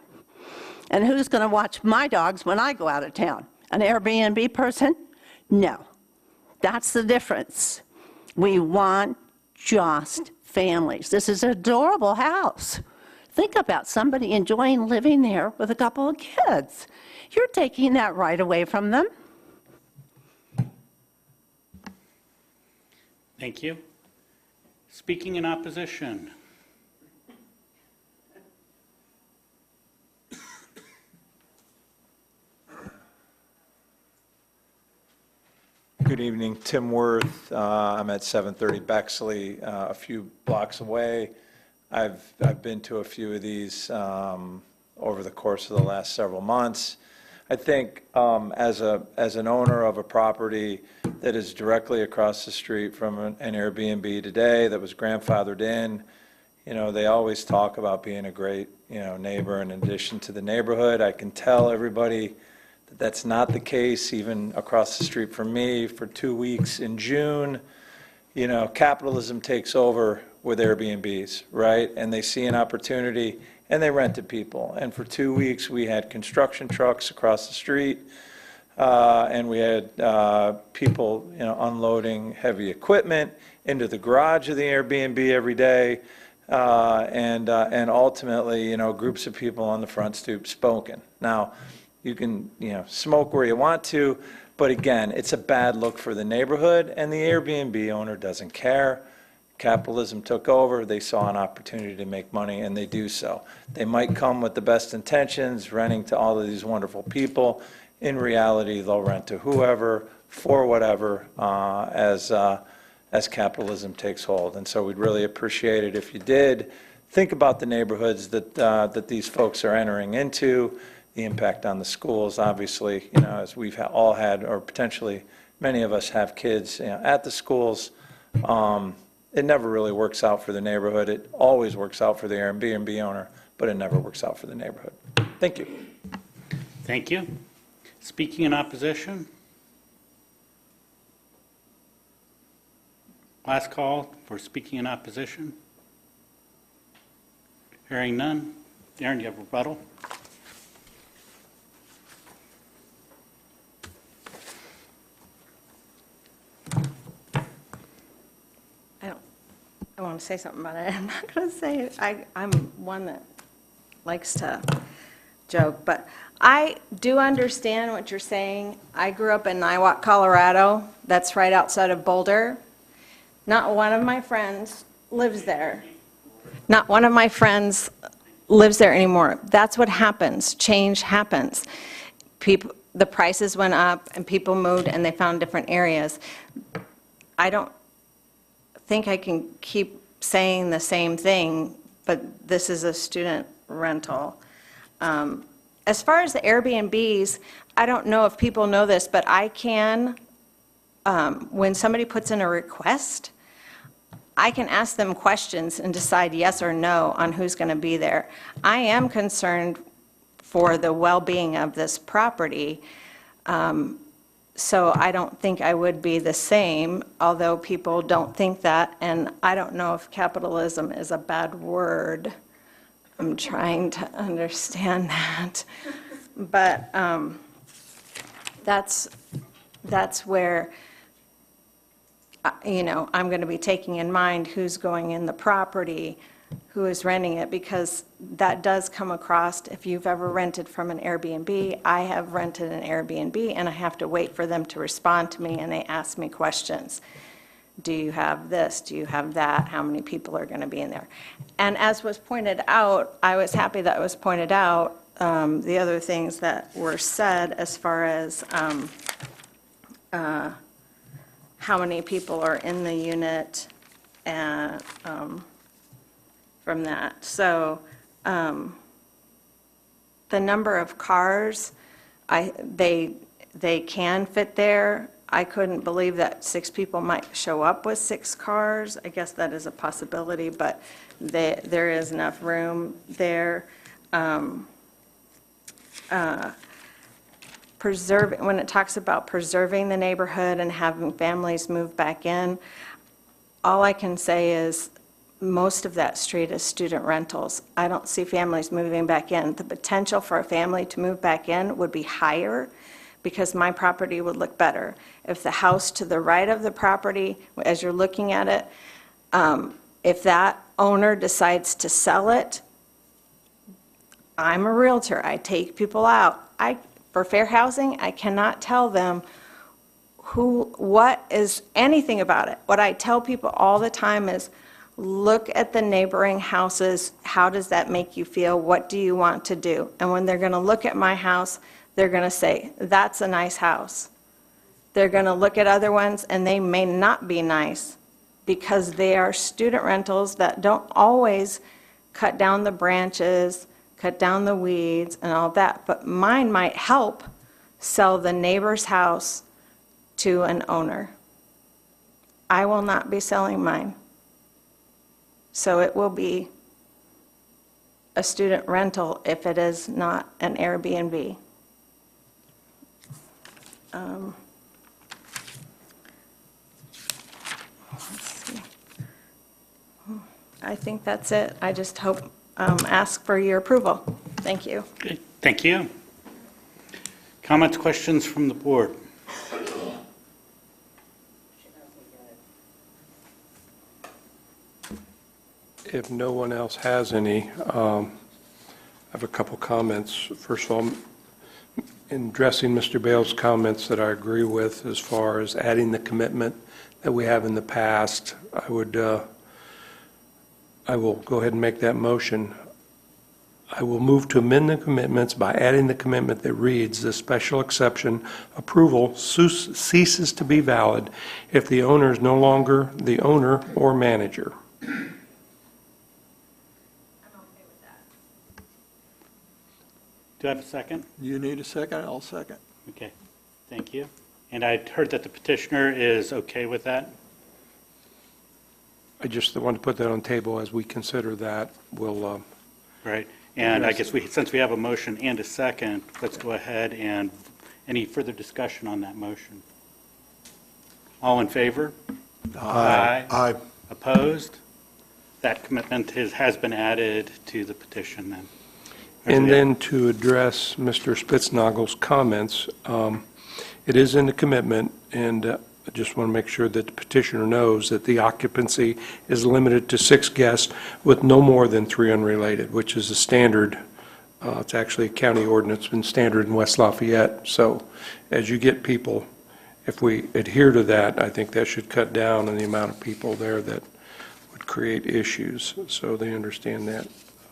And who's going to watch my dogs when I go out of town? An Airbnb person? No. That's the difference. We want just families. This is an adorable house. Think about somebody enjoying living there with a couple of kids. You're taking that right away from them. Thank you. Speaking in opposition. Good evening, Tim Worth. I'm at 730 Bexley, a few blocks away. I've been to a few of these over the course of the last several months. I think as an owner of a property that is directly across the street from an Airbnb today that was grandfathered in, you know, they always talk about being a great, you know, neighbor in addition to the neighborhood. I can tell everybody that that's not the case, even across the street from me for 2 weeks in June. You know, capitalism takes over with Airbnbs, right? And they see an opportunity and they rent to people. And for 2 weeks, we had construction trucks across the street, and we had people, you know, unloading heavy equipment into the garage of the Airbnb every day, and ultimately, you know, groups of people on the front stoop smoking. Now, you can, you know, smoke where you want to, but again, it's a bad look for the neighborhood, and the Airbnb owner doesn't care. Capitalism took over, they saw an opportunity to make money, and they do so. They might come with the best intentions, renting to all of these wonderful people. In reality, they'll rent to whoever, for whatever, as capitalism takes hold. And so we'd really appreciate it if you did think about the neighborhoods that these folks are entering into, the impact on the schools. Obviously, you know, as we've all had, or potentially many of us have kids, you know, at the schools, it never really works out for the neighborhood. It always works out for the Airbnb owner, but it never works out for the neighborhood. Thank you. Thank you. Speaking in opposition. Last call for speaking in opposition. Hearing none. Aaron, do you have a rebuttal? I want to say something about it. I'm not going to say it. I'm one that likes to joke, but I do understand what you're saying. I grew up in Niwot, Colorado. That's right outside of Boulder. Not one of my friends lives there. Not one of my friends lives there anymore. That's what happens. Change happens. People, the prices went up and people moved and they found different areas. I don't think I can keep saying the same thing, but this is a student rental. As far as the Airbnbs, I don't know if people know this, but I can when somebody puts in a request, I can ask them questions and decide yes or no on who's going to be there. I am concerned for the well-being of this property, so I don't think I would be the same, although people don't think that, and I don't know if capitalism is a bad word. I'm trying to understand that. But that's where, I'm going to be taking in mind who's going in the property, who is renting it, because that does come across. If you've ever rented from an Airbnb, I have rented an Airbnb, and I have to wait for them to respond to me, and they ask me questions. Do you have this? Do you have that? How many people are going to be in there? And as was pointed out, I was happy that it was pointed out, the other things that were said as far as how many people are in the unit and from that. So the number of cars, they can fit there. I couldn't believe that 6 people might show up with 6 cars. I guess that is a possibility, but there is enough room there. When it talks about preserving the neighborhood and having families move back in, all I can say is most of that street is student rentals. I don't see families moving back in. The potential for a family to move back in would be higher because my property would look better. If the house to the right of the property, as you're looking at it, if that owner decides to sell it, I'm a realtor. I take people out. For fair housing, I cannot tell them what is anything about it. What I tell people all the time is, look at the neighboring houses. How does that make you feel? What do you want to do? And when they're going to look at my house, they're going to say, that's a nice house. They're going to look at other ones, and they may not be nice because they are student rentals that don't always cut down the branches, cut down the weeds and all that, but mine might help sell the neighbor's house to an owner. I will not be selling mine. So it will be a student rental if it is not an Airbnb. Let's see. I think that's it. I just hope ask for your approval. Thank you. Okay, thank you. Comments, questions from the board? If no one else has any, I have a couple comments. First of all, in addressing Mr. Bale's comments that I agree with as far as adding the commitment that we have in the past, I will go ahead and make that motion. I will move to amend the commitments by adding the commitment that reads, the special exception approval ceases to be valid if the owner is no longer the owner or manager. Do I have a second? You need a second? I'll second. Okay, thank you. And I heard that the petitioner is okay with that? I just want to put that on the table as we consider that. We'll Right, and I guess since we have a motion and a second, let's go ahead and, any further discussion on that motion? All in favor? Aye. Aye. Opposed? That commitment has been added to the petition then. And then to address Mr. Spitznagel's comments, it is in the commitment, and I just want to make sure that the petitioner knows that the occupancy is limited to 6 guests with no more than 3 unrelated, which is a standard. It's actually a county ordinance and standard in West Lafayette. So as you get people, if we adhere to that, I think that should cut down on the amount of people there that would create issues. So they understand that.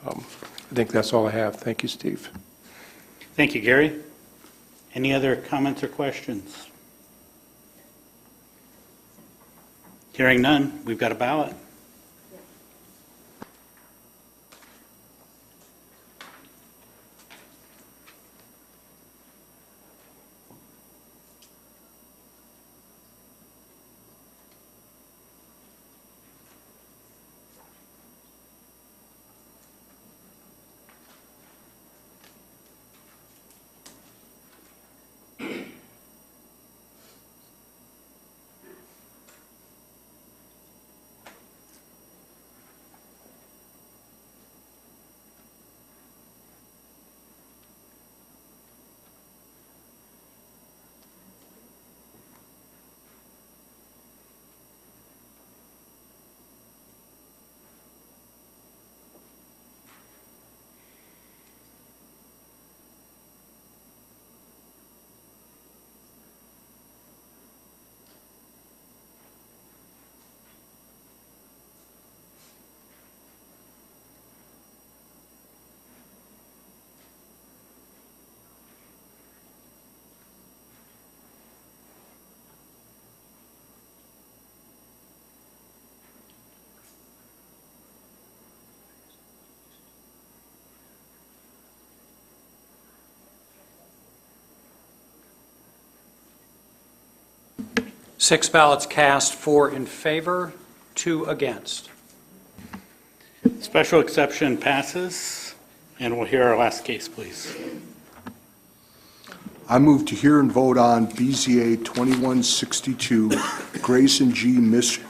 I think that's all I have. Thank you, Steve. Thank you, Gary. Any other comments or questions? Hearing none, we've got a ballot. 6 ballots cast, 4 in favor, 2 against. Special exception passes, and we'll hear our last case, please. I move to hear and vote on BZA 2162, Grayson G.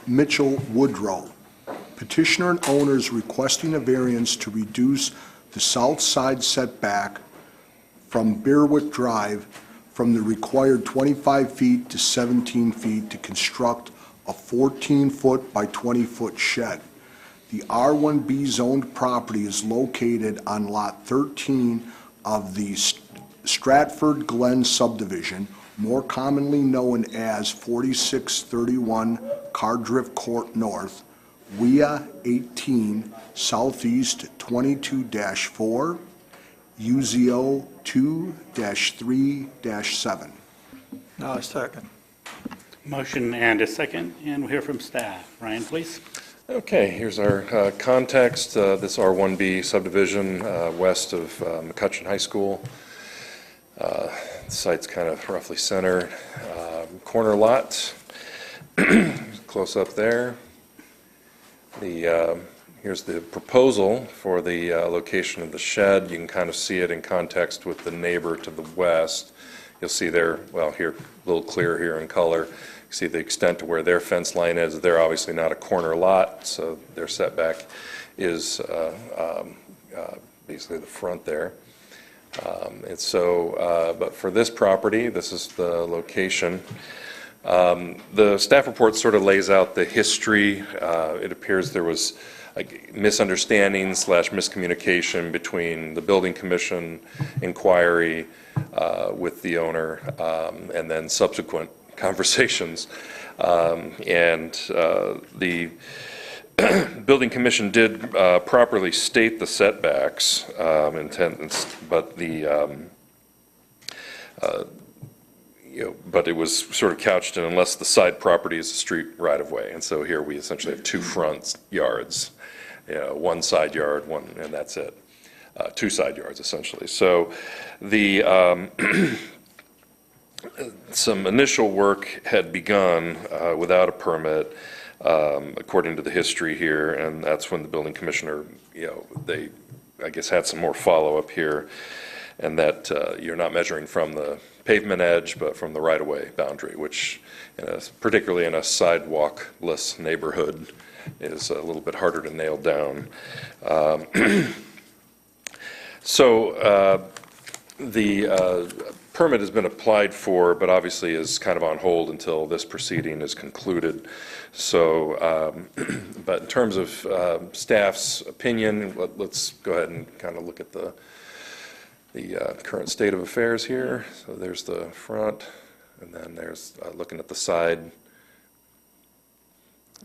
Mitchell Woodrow. Petitioner and owners requesting a variance to reduce the south side setback from Bearwick Drive from the required 25 feet to 17 feet to construct a 14-foot by 20-foot shed. The R1B zoned property is located on Lot 13 of the Stratford Glen subdivision, more commonly known as 4631 Cardriff Court North, WIA 18, Southeast 22-4, UZO 2-3-7. Now a second. Motion and a second, and we'll hear from staff. Ryan, please. Okay, here's our context. This R1B subdivision west of McCutcheon High School. The site's kind of roughly centered. Corner lot, close up there. Here's the proposal for the location of the shed. You can kind of see it in context with the neighbor to the west. You'll see there, well, here, a little clearer here in color. You see the extent to where their fence line is. They're obviously not a corner lot, so their setback is basically the front there. But for this property, this is the location. The staff report sort of lays out the history. It appears there was misunderstanding / miscommunication between the building commission inquiry with the owner and then subsequent conversations. The building commission did properly state the setbacks but but it was sort of couched in unless the side property is a street right of way. And so here we essentially have 2 front yards, 1 side yard, and that's it. 2 side yards essentially. So the some initial work had begun without a permit, according to the history here, and that's when the building commissioner, they, I guess, had some more follow-up here, and that you're not measuring from the pavement edge, but from the right-of-way boundary, which, particularly in a sidewalk-less neighborhood, is a little bit harder to nail down. The permit has been applied for, but obviously is kind of on hold until this proceeding is concluded. But in terms of staff's opinion, let's go ahead and kind of look at the current state of affairs here. So there's the front, and then there's looking at the side,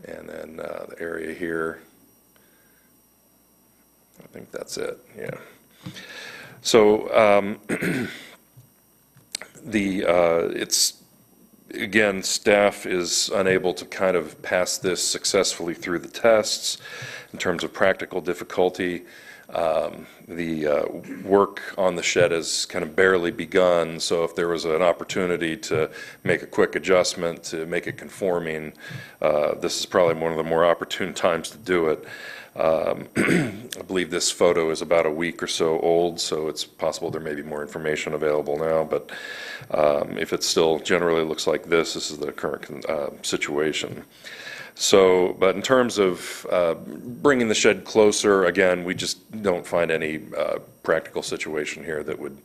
and then the area here. I think that's it, yeah. So it's, again, staff is unable to kind of pass this successfully through the tests in terms of practical difficulty. The work on the shed has kind of barely begun, so if there was an opportunity to make a quick adjustment to make it conforming, this is probably one of the more opportune times to do it. I believe this photo is about a week or so old, so it's possible there may be more information available now, but if it still generally looks like this is the current situation. So, but in terms of bringing the shed closer, again, we just don't find any practical situation here that would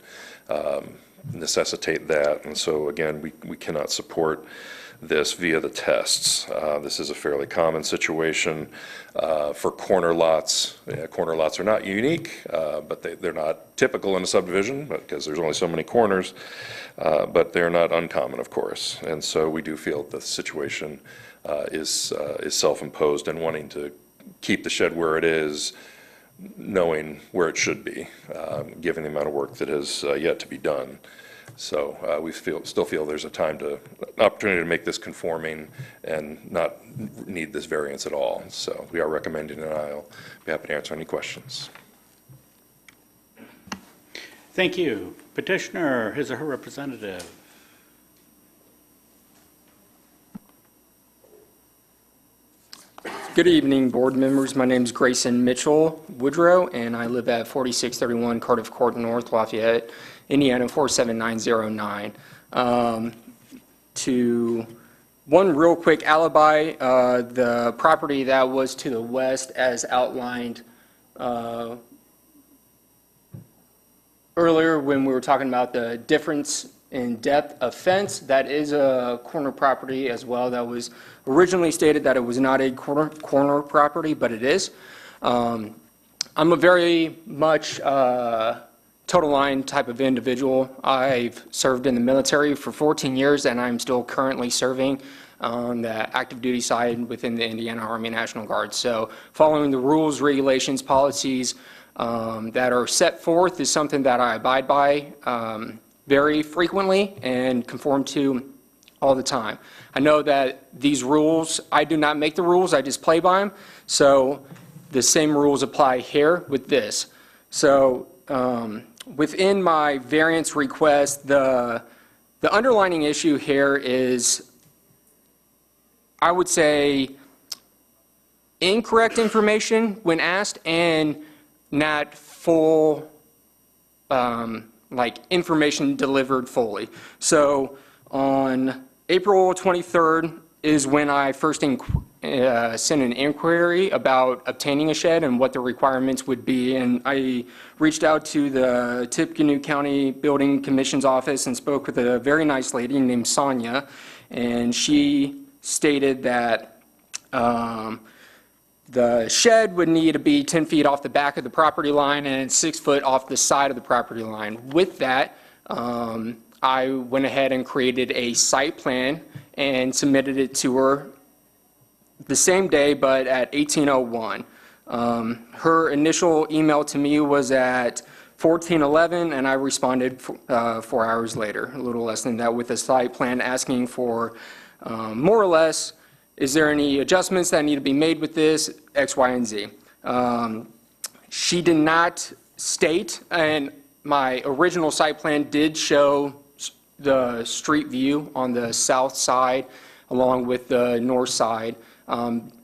necessitate that. And so, again, we cannot support this via the tests. This is a fairly common situation for corner lots. Corner lots are not unique, but they're not typical in a subdivision because there's only so many corners, but they're not uncommon, of course. And so we do feel the situation is self-imposed and wanting to keep the shed where it is, knowing where it should be, given the amount of work that has yet to be done. So we still feel there's an opportunity to make this conforming and not need this variance at all. So we are recommending denial. Be happy to answer any questions. Thank you. Petitioner, his or her representative. Good evening, board members. My name is Grayson Mitchell Woodrow, and I live at 4631 Cardiff Court North, Lafayette, Indiana 47909. To one real quick alibi, the property that was to the west as outlined earlier when we were talking about the difference in depth of fence, that is a corner property as well. That was originally stated that it was not a corner property, but it is. I'm a very much total line type of individual. I've served in the military for 14 years, and I'm still currently serving on the active duty side within the Indiana Army National Guard. So following the rules, regulations, policies that are set forth is something that I abide by very frequently and conform to all the time. I know that these rules, I do not make the rules, I just play by them. So the same rules apply here with this. So within my variance request, the underlining issue here is, I would say, incorrect information when asked and not full like information delivered fully. So on April 23rd is when I first sent an inquiry about obtaining a shed and what the requirements would be. And I reached out to the Tippecanoe County Building Commission's office and spoke with a very nice lady named Sonia. And she stated that the shed would need to be 10 feet off the back of the property line and 6 foot off the side of the property line. With that, I went ahead and created a site plan and submitted it to her the same day, but at 18:01. Her initial email to me was at 14:11, and I responded 4 hours later, a little less than that, with a site plan asking for more or less, is there any adjustments that need to be made with this, X, Y, and Z. She did not state, and my original site plan did show the street view on the south side along with the north side.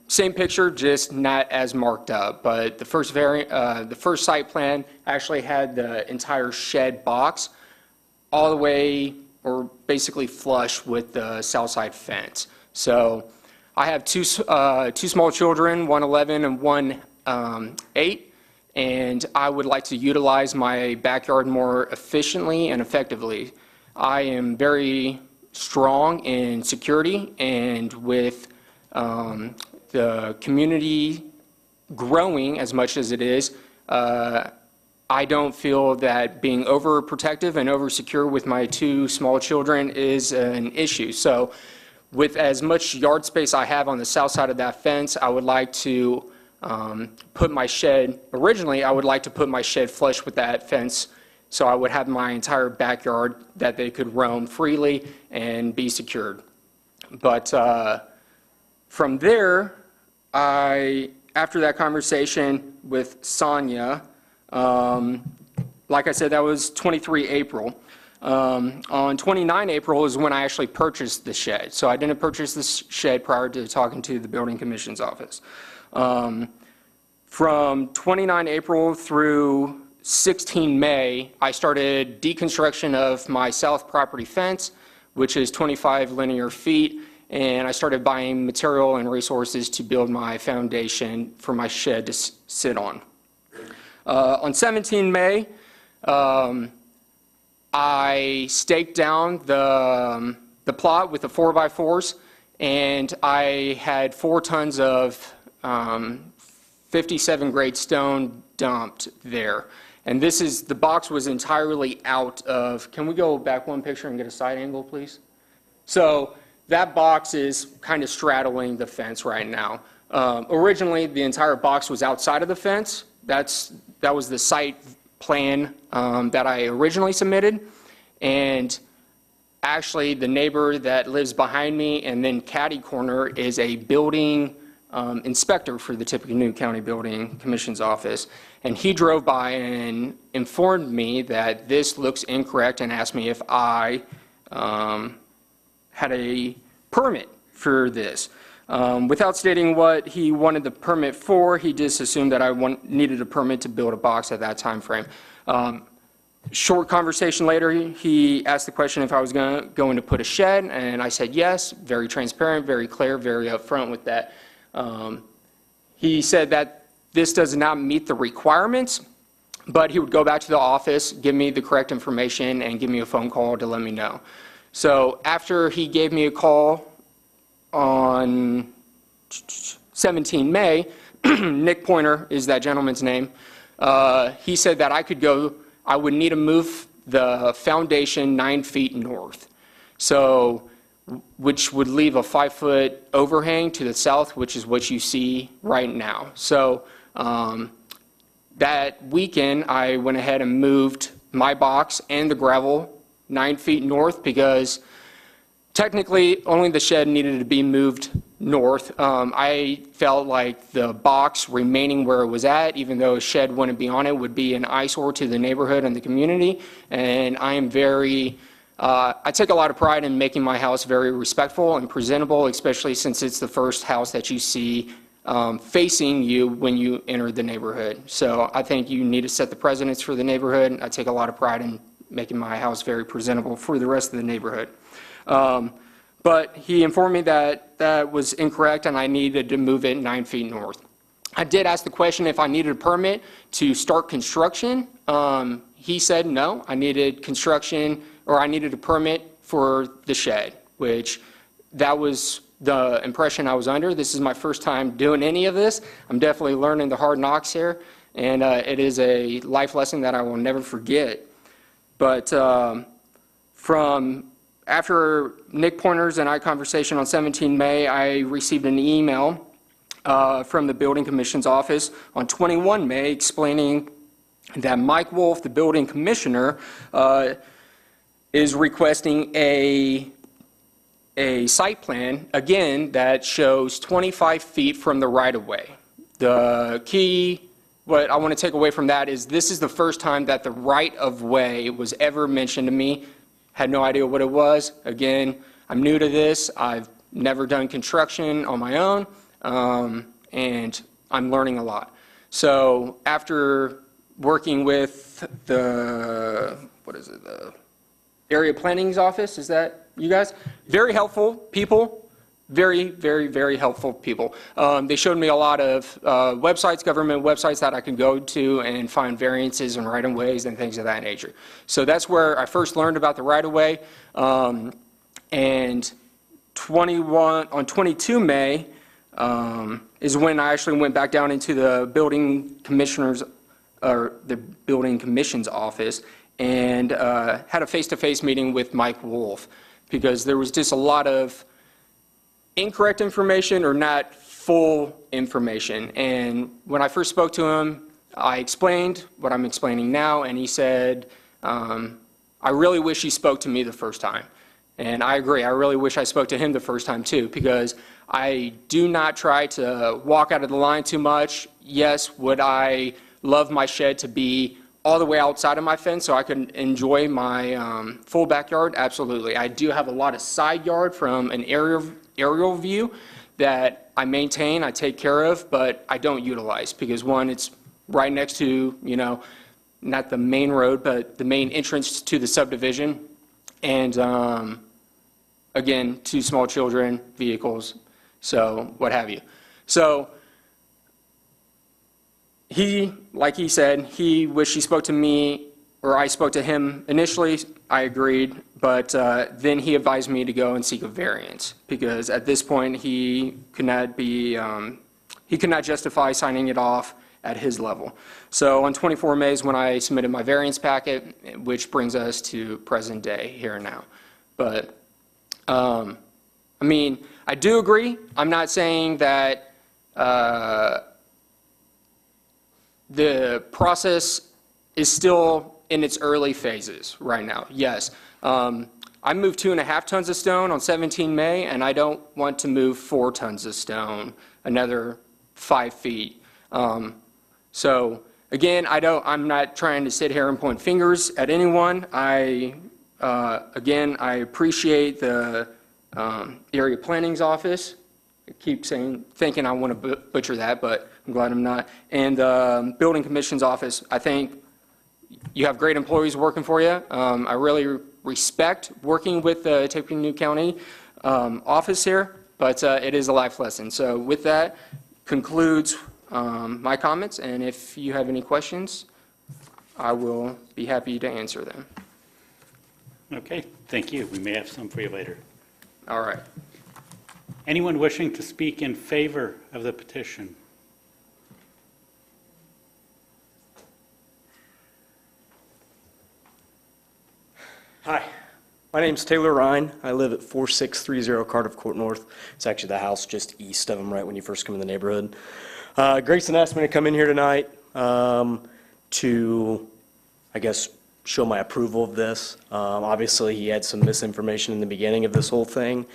Same picture, just not as marked up. But the first site plan actually had the entire shed box all the way, or basically flush with the south side fence. So I have two small children, one 11 and one 8, and I would like to utilize my backyard more efficiently and effectively. I am very strong in security, and with the community growing as much as it is, I don't feel that being overprotective and oversecure with my 2 small children is an issue. So with as much yard space I have on the south side of that fence, I would like to put my shed, originally I would like to put my shed flush with that fence, so I would have my entire backyard that they could roam freely and be secured. But from there, after that conversation with Sonia, like I said, that was 23 April. On 29 April is when I actually purchased the shed. So I didn't purchase this shed prior to talking to the Building Commission's office. From 29 April through 16 May, I started deconstruction of my south property fence, which is 25 linear feet, and I started buying material and resources to build my foundation for my shed to sit on. On 17 May, I staked down the plot with the 4x4s, and I had 4 tons of 57 grade stone dumped there. And this is, the box was entirely out of, can we go back one picture and get a side angle, please? So that box is kind of straddling the fence right now. Originally, the entire box was outside of the fence. That was the site plan that I originally submitted. And actually, the neighbor that lives behind me and then catty corner is a building inspector for the Tippecanoe County Building Commission's office. And he drove by and informed me that this looks incorrect and asked me if I had a permit for this. Without stating what he wanted the permit for, he just assumed that I needed a permit to build a box at that time frame. Short conversation later, he asked the question if I was going to put a shed, and I said yes. Very transparent, very clear, very upfront with that. He said that this does not meet the requirements, but he would go back to the office, give me the correct information, and give me a phone call to let me know. So after he gave me a call on 17 May, Nick Pointer is that gentleman's name, he said that I would need to move the foundation 9 feet north, so which would leave a 5-foot overhang to the south, which is what you see right now. So that weekend, I went ahead and moved my box and the gravel 9 feet north because technically only the shed needed to be moved north. I felt like the box remaining where it was at, even though a shed wouldn't be on it, would be an eyesore to the neighborhood and the community. And I am I take a lot of pride in making my house very respectful and presentable, especially since it's the first house that you see facing you when you enter the neighborhood. So I think you need to set the precedence for the neighborhood. I take a lot of pride in making my house very presentable for the rest of the neighborhood. But he informed me that that was incorrect and I needed to move it 9 feet north. I did ask the question if I needed a permit to start construction. He said no, I needed construction, or I needed a permit for the shed, which that was the impression I was under. This is my first time doing any of this. I'm definitely learning the hard knocks here, and it is a life lesson that I will never forget. But from after Nick Pointer's and I conversation on 17 May, I received an email from the Building Commission's office on 21 May explaining that Mike Wolf, the building commissioner, is requesting a site plan, again, that shows 25 feet from the right-of-way. The key, what I want to take away from that is this is the first time that the right-of-way was ever mentioned to me. Had no idea what it was. Again, I'm new to this. I've never done construction on my own, and I'm learning a lot. So after working with the, the area planning's office, is that you guys? Very helpful people. Very, very, very helpful people. They showed me a lot of websites, government websites that I could go to and find variances and right-of-ways and things of that nature. So that's where I first learned about the right-of-way. And on 22 May is when I actually went back down into the building commissioner's or the building commission's office and had a face-to-face meeting with Mike Wolf, because there was just a lot of incorrect information or not full information. And when I first spoke to him, I explained what I'm explaining now, and he said, I really wish he spoke to me the first time. And I agree, I really wish I spoke to him the first time too, because I do not try to walk out of the line too much. Yes, would I love my shed to be all the way outside of my fence so I can enjoy my full backyard? Absolutely. I do have a lot of side yard from an aerial view that I maintain, I take care of, but I don't utilize because, one, it's right next to, not the main road, but the main entrance to the subdivision. And again, 2 small children, vehicles, so what have you. So like he said, he wished he spoke to me, or I spoke to him initially. I agreed, but then he advised me to go and seek a variance, because at this point he could not justify signing it off at his level. So on 24 May is when I submitted my variance packet, which brings us to present day, here and now. But I mean, I do agree. I'm not saying that the process is still in its early phases right now. Yes. I moved 2.5 tons of stone on 17 May, and I don't want to move 4 tons of stone, another 5 feet. So again, I'm not trying to sit here and point fingers at anyone. Again, I appreciate the area planning's office keep thinking I want to butcher that, but I'm glad I'm not. And the Building Commission's office, I think you have great employees working for you. I really respect working with the Tippecanoe County office here, but it is a life lesson. So with that concludes my comments, and if you have any questions, I will be happy to answer them. Okay, thank you. We may have some for you later. All right. Anyone wishing to speak in favor of the petition? Hi, my name's Taylor Ryan. I live at 4630 Cardiff Court North. It's actually the house just east of them, right when you first come in the neighborhood. Grayson asked me to come in here tonight to, I guess, show my approval of this. Obviously, he had some misinformation in the beginning of this whole thing,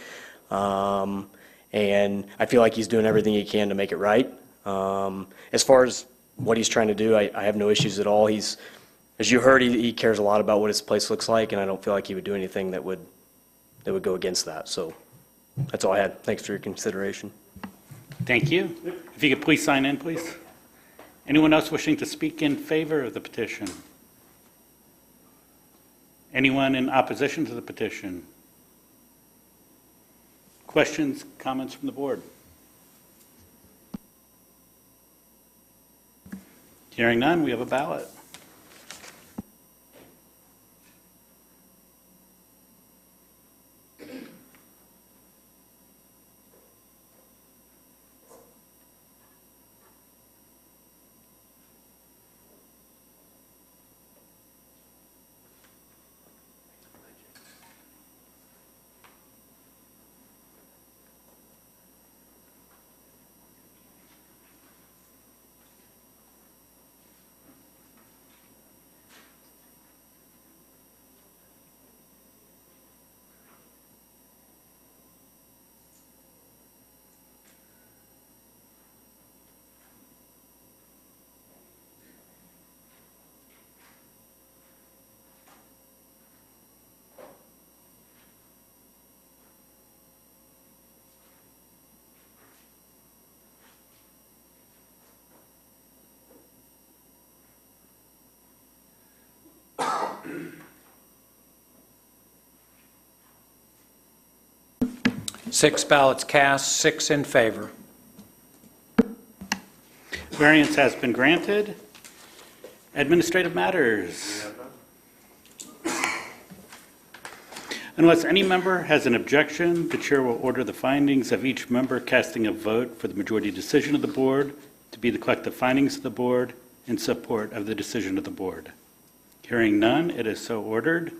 and I feel like he's doing everything he can to make it right. As far as what he's trying to do, I have no issues at all. As you heard, he cares a lot about what his place looks like, and I don't feel like he would do anything that would go against that. So that's all I had. Thanks for your consideration. Thank you. If you could please sign in, please. Anyone else wishing to speak in favor of the petition? Anyone in opposition to the petition? Questions, comments from the board? Hearing none, we have a ballot. Six ballots cast, 6 in favor. Variance has been granted. Administrative matters. Unless any member has an objection, the chair will order the findings of each member casting a vote for the majority decision of the board to be the collective findings of the board in support of the decision of the board. Hearing none, it is so ordered.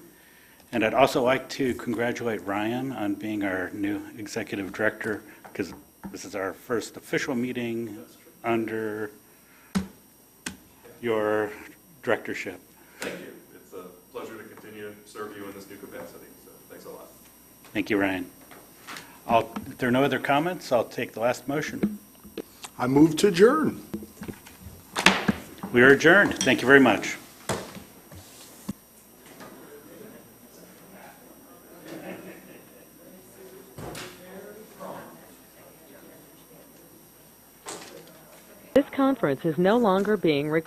And I'd also like to congratulate Ryan on being our new executive director, because this is our first official meeting under your directorship. Thank you. It's a pleasure to continue to serve you in this new capacity, so thanks a lot. Thank you, Ryan. If there are no other comments, I'll take the last motion. I move to adjourn. We are adjourned. Thank you very much. This conference is no longer being recorded.